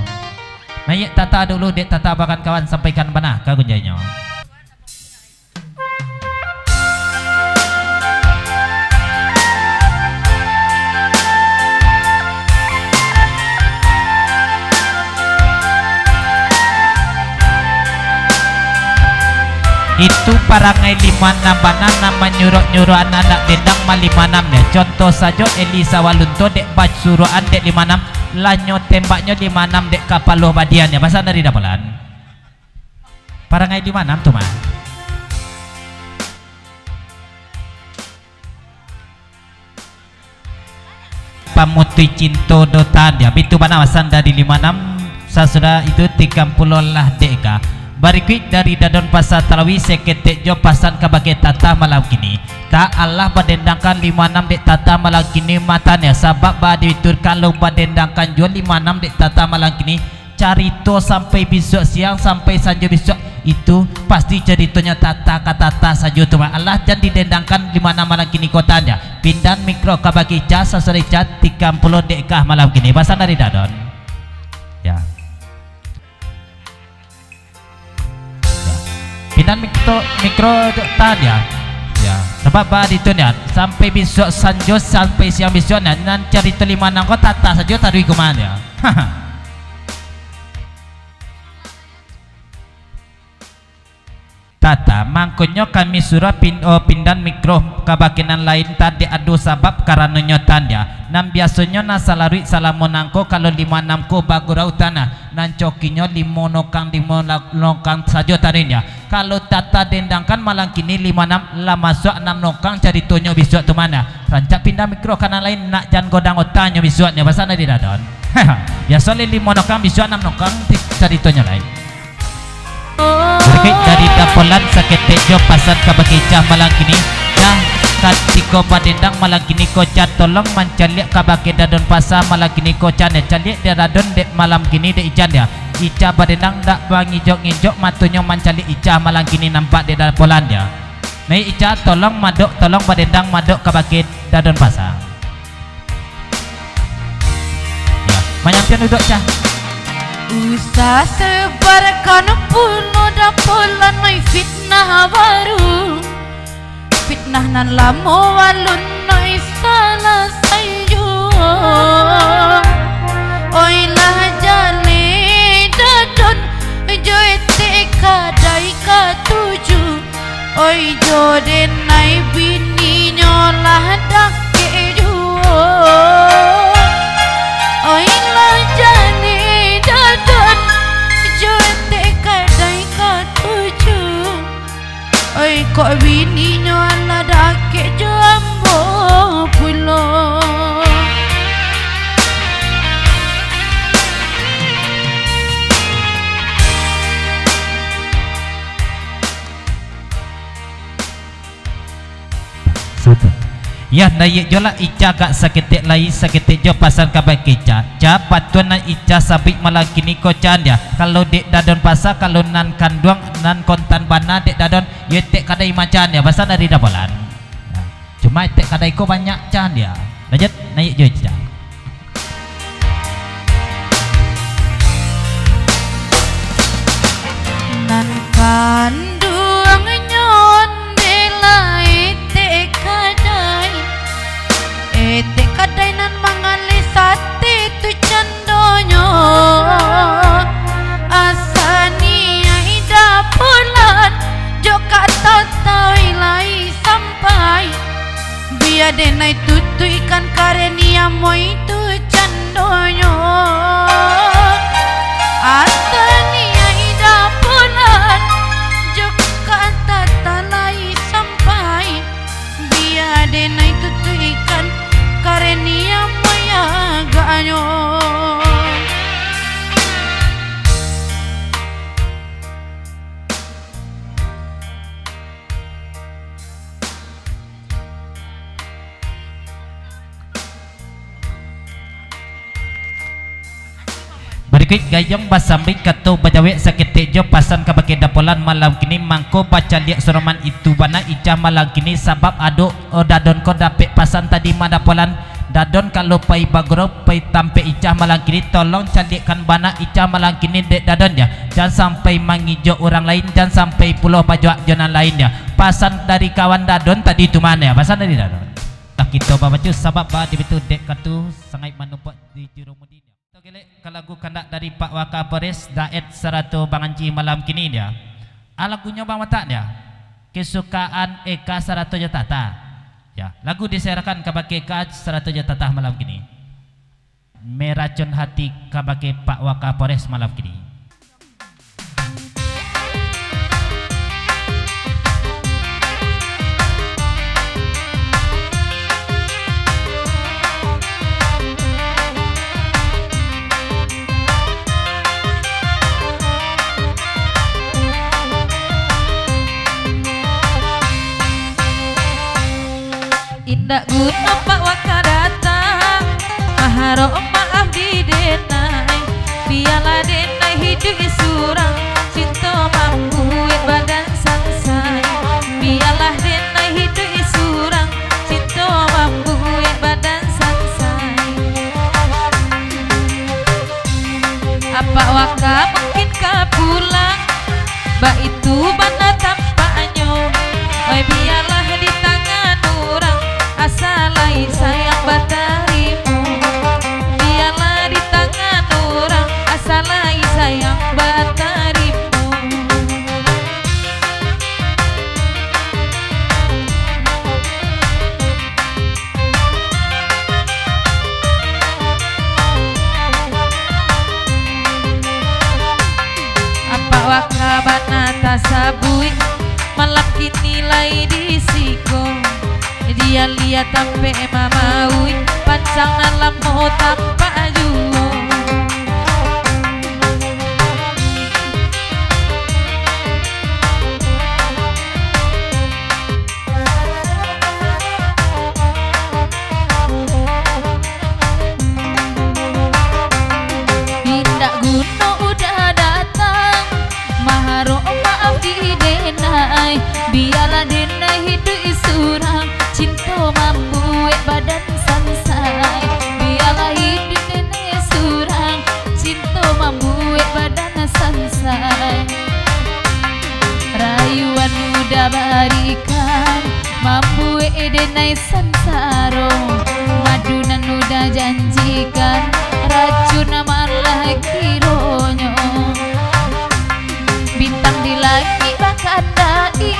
Naik tata dulu dek tata bagan kawan sampaikan mana kagunjainya. Itu parangai 56 banana menyuruh-nyuruh anak-anak dendang ma 56 ya. Contoh saja Elisa Walunto dek baj suruhan dek 56 lanyo tembaknya 56 dek kapaloh badian ya. Bahasa dari dapelan parangai 56 tuh mah. Pamutui cinto dotan ya. Itu mana wasan dari 56 sasudah itu 30 lah deka. Barikuit dari Dadon Pasar Talawi seketek jo pasan kabage tata malam kini tak Allah badendangkan 56 dek tata malam kini matanya sabab baditurkan lo badendangkan jo 56 dek tata malam kini carito sampai besok siang sampai saja besok itu pasti ceritonya tata kata saja tu Allah dan didendangkan 56 malam kini kotanya pindan mikro kabage cas sasore cat 30 dekah malam kini pasan dari Dadon ya. Pindah mikro tanya ya sebab itu ya sampai besok sanjo sampai siang besok nan cari telima nangko tata saja tadi kemana ya tata mangkonyo kami surah pindan mikro kebakinan lain tadi adu sabab karena nyotanya nam biasanya nasalarui salamonangko kalau 56 ko bagurau tanah nan cokinyo limonokang saja tadinya kalau tata dendangkan malang kini 56 lah masuk 6 nokang cari tonyo besok tu mana rancak pindah mikro kanan lain nak jan godang otanyo besoknya pasal di Dadon ya soalnya 5 nokang besok 6 nokang cari tonyo lain berkait dari dapolan seketek jo pasar kabakicah malang kini dah katiko padendang malang kini kocat tolong mencaliak kabake Dadon pasar malang kini kocan ya caliak dia Dadon dek malam kini dek ijan ya Ica badendang dak bangijok-ngijok matunya mencali Ica malang kini nampak di dapolan dia nah Ica tolong badendang madok kabake Dadon pasar ya manyampian duduk cah usah sebarkan puno dapolan mai fitnah baru fitnah nan lamo walun noi salah sayu oi lah jale Dadon joete kadai ka tuju oi joden nai bini nyolah dake juo oi lah jale Dadon joete kadai ka tuju oi kok bininya ala dake jambo pulo. Ya naik jola ica gak saketek lai saketek jo pasang kabak keca ca patuan na ica sabik malang kini kocan dia kalau dek dadon pasar kalau nan kanduang nan kontan bana dek dadon ye tek kadai macan dia pasal dari dapolan cuma tek kadai ko banyak can dia lanjut naik jo ica nan kanduang nyon delai tek kadai tek kadai nan mangali sate tu candonyo asani ai dapolan jo kata tawai lai sampai biar denai tutu ikan karenia moi tu candonyo asani ai dapolan jo kata talai sampai biar denai tutu ikan karenia moya ganyo. berikut gayong basambik kato bajawek saketek jo pasan kabake dapolan malam kini mangko baca liak suraman itu bana ica malam kini sabab aduk dadon ko dapet pasan tadi madapolan dadon kalau pai bagro pai tampe ica malam kini tolong calikan bana ica malam kini dek dadon ya jangan sampai mangijo orang lain jangan sampai pulau pajuak jonan lain ya pasan dari kawan dadon tadi itu mana ya pasan dari dadon tak kita baca sabab ba di betul dek katu sangat manumpak di jurumudin lagu kandak dari Pak Wakapolres Daet Serato Banganci malam kini dia lagunya bang mata dia kesukaan Eka Serato Jatata ya lagu diserahkan kabake Eka Serato Jatata malam kini meracun hati kabake Pak Wakapolres malam kini. Indak guna Pak Waka datang maharo maaf di denai biarlah denai hidup surang cinta mampu badan sangsai biarlah denai hidup surang cinta mampu badan sangsai apa Waka mungkin kau pulang ba itu bana tampaknya oi biarlah di tangan orang asalai sayang batarimu biarlah di tangan orang asalai sayang batarimu apa wakabana tasabui malam kini lai disiko dia lihat tampe mamaui pancang nalam mau tampak juo tidak guna udah datang maharo maaf di denai biarlah denai hidup surang cinta mampu badan sansai biarlah hidup nenek surang cinta mampu badan sansai rayuan udah barikan mampu denai sansaro madunan udah janjikan racun malah kironyo bintang di langit bakal dai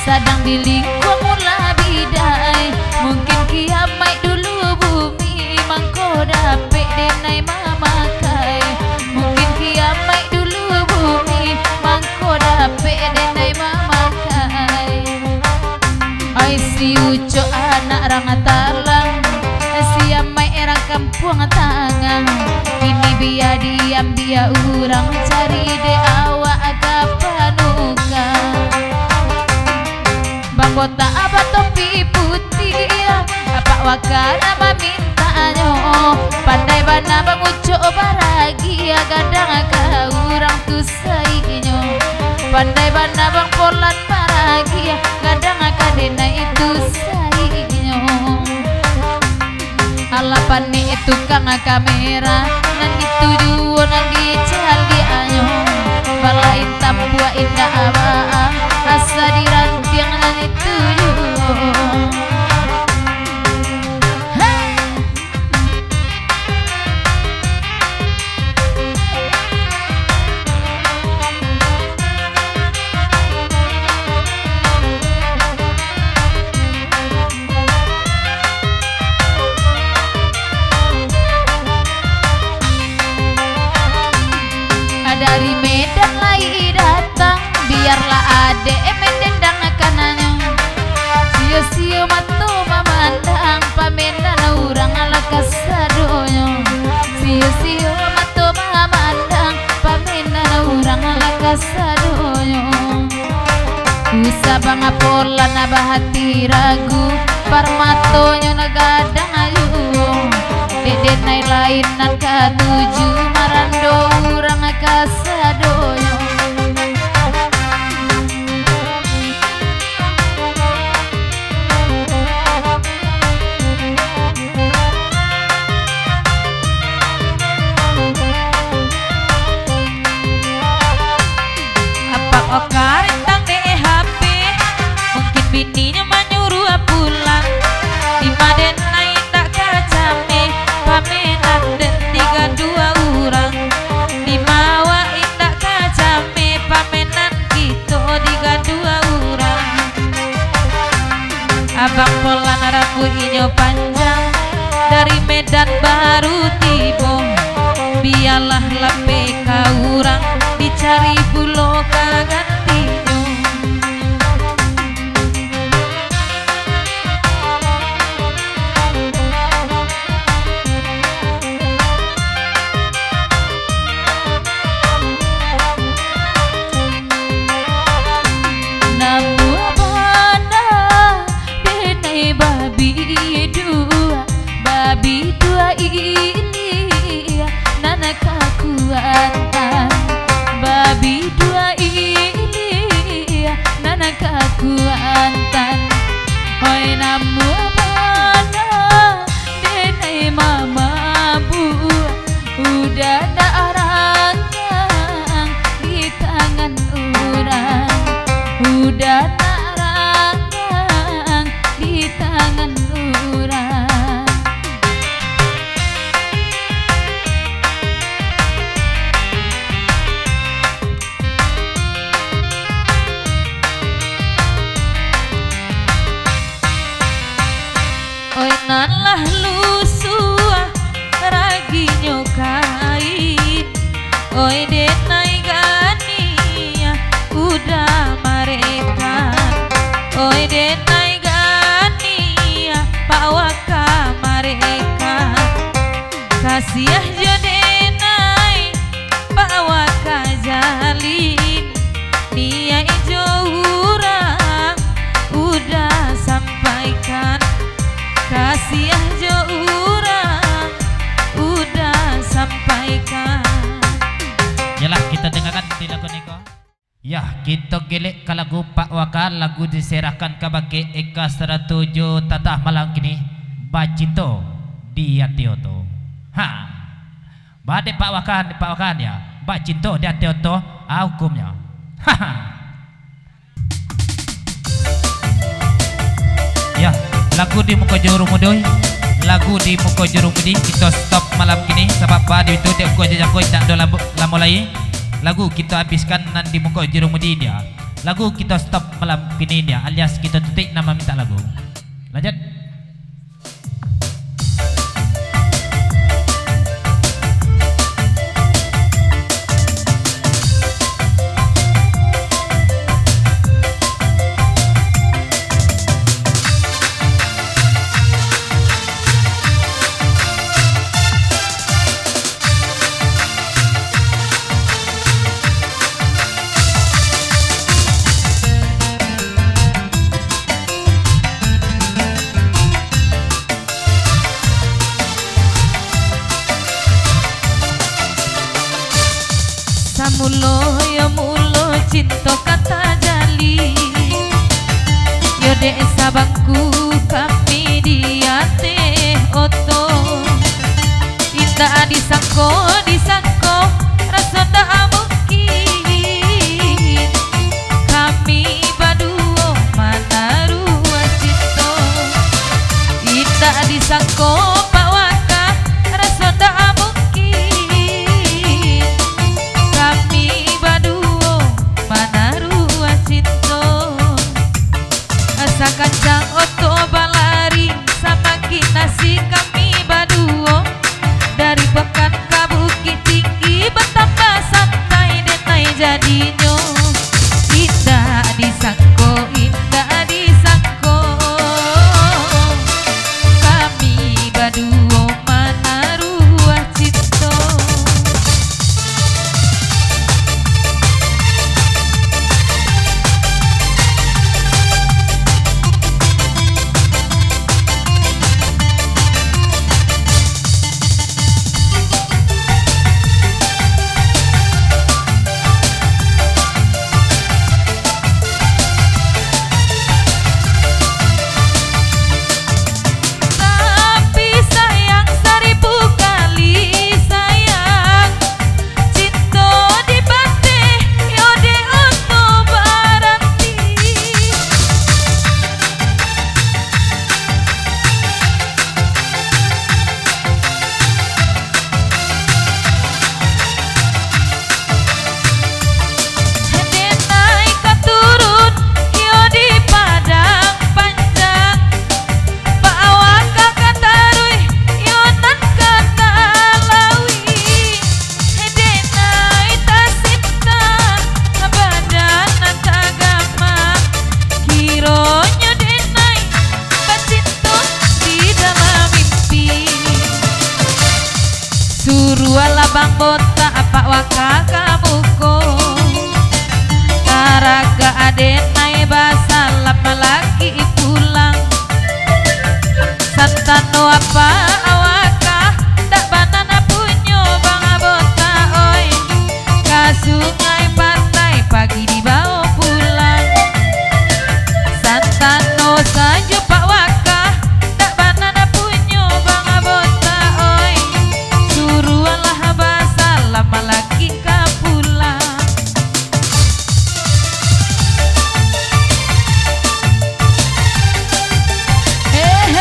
sadang di lingkup mula bidai mungkin kiamai dulu bumi mangko dapet denai mamakai mungkin kiamai dulu bumi mangko dapet denai mamakai wakana mamintanya pandai bana bangucuk baragia gadang kaurang tu sainyo pandai bana bang polat baragia gadang kadena itu sainyo ala pani itu kang kamera nan dituju nan dicali anyo balain tambua indah abaa asa dirantiang nan dituju. Dari Medan lagi datang biarlah ade mendendang kanannya sio-sio matu memandang pamendan orang ala kasadonyo sio-sio matu memandang pamendan orang ala kasadonyo usah bang apola nabah hati ragu parmatonyo nagadang ayu dede nai lain nan katuju marando urang kasadonyo apa okarin tang de HP mungkin bininya menyuruh pulang di maden lain tak kacame pamenan dan 32 orang di mawa indak kacame pamenan gitu 32 orang abang polan rambut inyo panjang dari Medan baru tiba biarlah lambe kaurang dicari pulau kagantinyo babi dua ini nana kakuatan babi dua ini nana kakuatan hoi namu mana denai mama bu udah ada rangkang di tangan orang udah ada rangkang di tangan orang. Oi nalah lusua ragi nyokain oi denai gania udah mereka oi denai gania pawaka mereka kasiah jo denai pawaka jalin dia ijo urang udah sampaikan kasiah jo urang udah sampaikan. Yalah kita dengarkan di lagu niko. Ya kita gelek ke lagu Pak Waka lagu diserahkan kebagai Eka 107 tatah malam kini Bacito dia Tioto. Ha. Bade Pak Wakan ya. Bacito dia Tioto hukumnya. Ha. Ya lagu di muka juru mudoi lagu di muka juru mudi kita stop malam kini sebab pada itu dia gua jajak tak ada lama lagi lagu kita habiskan nanti muka juru mudi dia lagu kita stop malam kini dia alias kita tutik nama minta lagu lanjut. mulo cinta kata jali yo dek sabangku kami dia teh oto indah disangko rasa tak mungkin kami baduo mana ruas cinta indah disangko pak waka rasa tak mungkin kami baduo mana ruas cinta asa kancang oto balari sama kinasi kami baduo dari pekan ke bukit tinggi betapa santai denai jadinya indah disangko kami baduo mana ruas cinta Bang bota apa waka kamuko karaga adenai basa lama lagi pulang santano apa awaka dak banana punyo bang bota oi ka sungai pantai pagi dibawa pulang santano saja pak waka dak banana punyo bang bota oi suruh lama lagi ka pulang hey.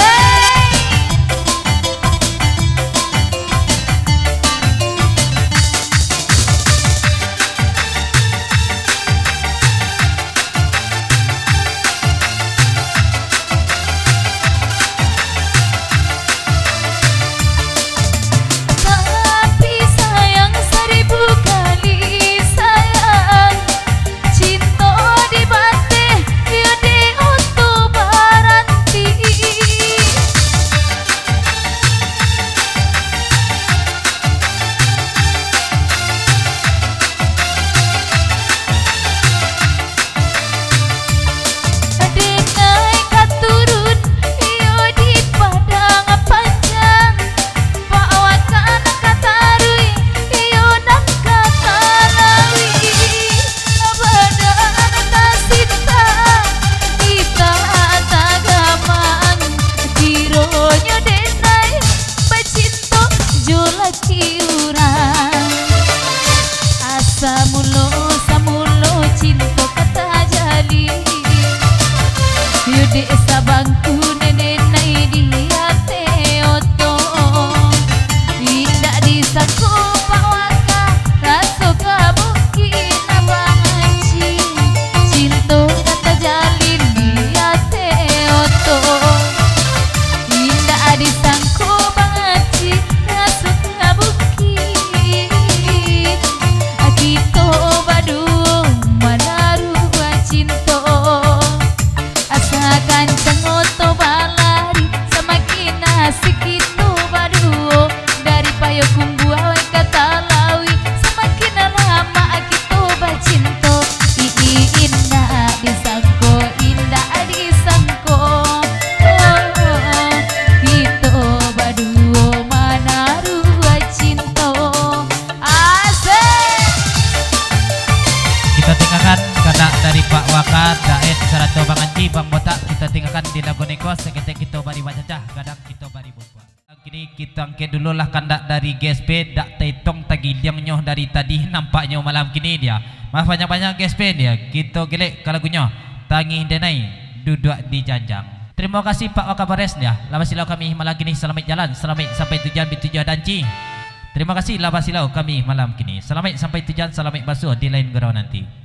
Bang Botak kita tinggalkan di lagu neko seketika kita bari bacacah kadang kita bari buka. Kini kita angkat dulu lah kandak dari GSP dak taitong tagi liang nyoh dari tadi nampaknya malam kini dia. Maaf banyak-banyak GSP dia. Kita gelek kalau lagunya Tangi Denai duduk di janjang. Terima kasih Pak Wakabares dia. Lama silau kami malam kini selamat jalan, selamat sampai tujuan bitujuan danci. Terima kasih lama silau kami malam kini. Selamat sampai tujuan, selamat basuh di lain gerau nanti.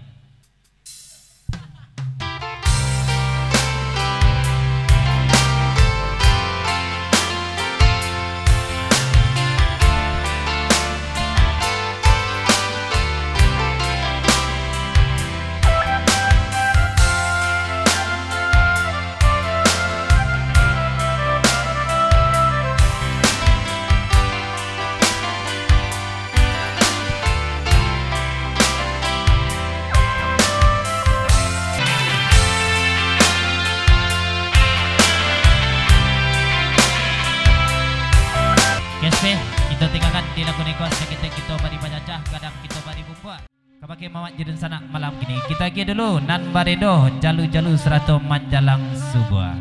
Kita tinggalkan di lagu neko seketika kita bari bacacah kadang kita bari buka. Kabake Mamat Judun Sanak malam kini. Kita pergi dulu Nan Baredo Jalu-jalu Serato Manjalang Subua.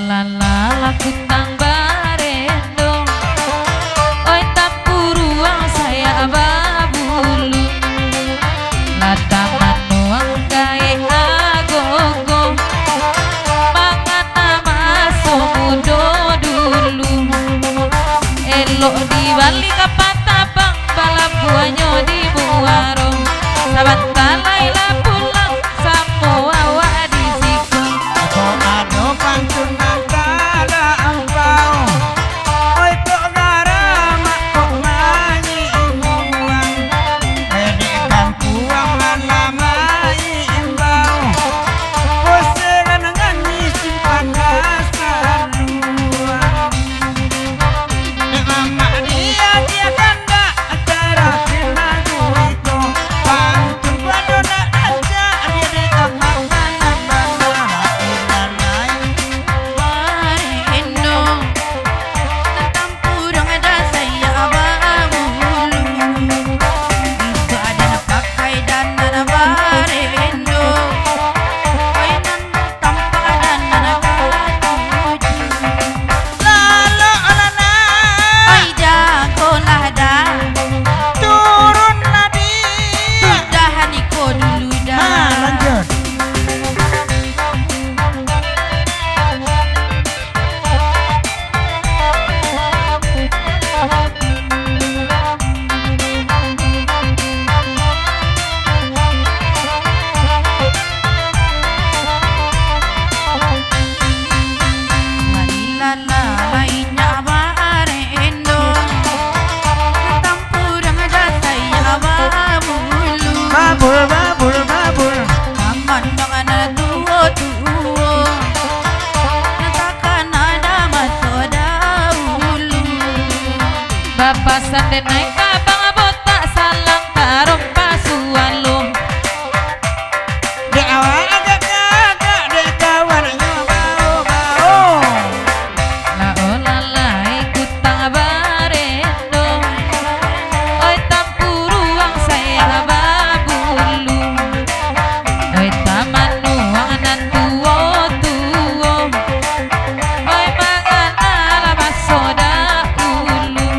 Lala kutang barendo, oi tapuruang saya babulu, lata manuang gae agogo, mangata masuk mudo dulu, elok di balik kapatabang balap buahnya di buarong, saban talailah pulang semua di siku. Ado pantun antara engkau, oi tok garama kok manyi imuang, edekan kuang lan lamai imbau, boseran nganyi simpan kasar luang. Nek mama dia kanda acara lagu itu, pantun badona aja dia di tengah Bapak sande naik kabang botak salang tarong pasualum. Dek awak agak kakak dek kawan bau-bau. La olala ikut tang barendo, oi tampuruang saya babulu, oi tamanuang nan tuo-tuo, oi mangan ala basoda ulu.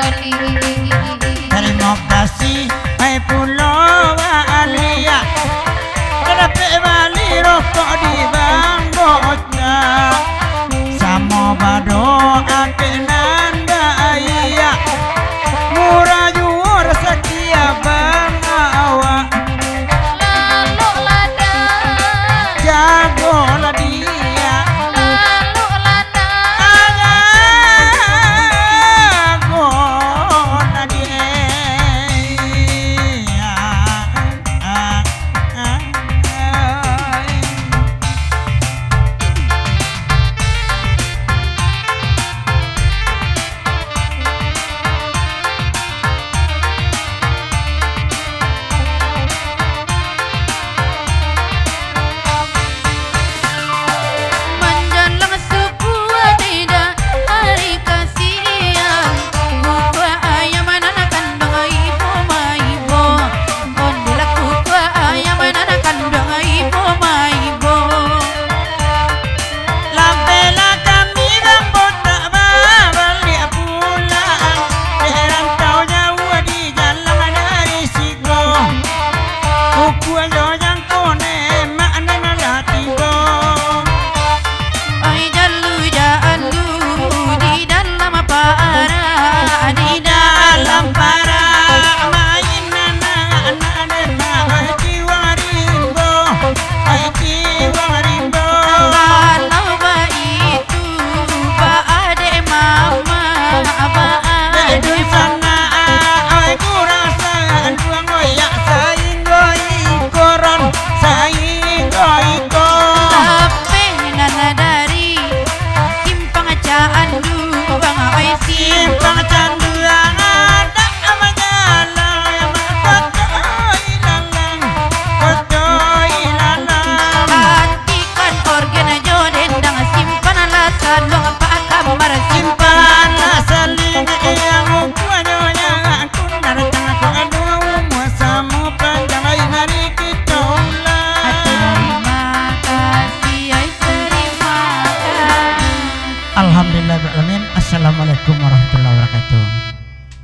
kali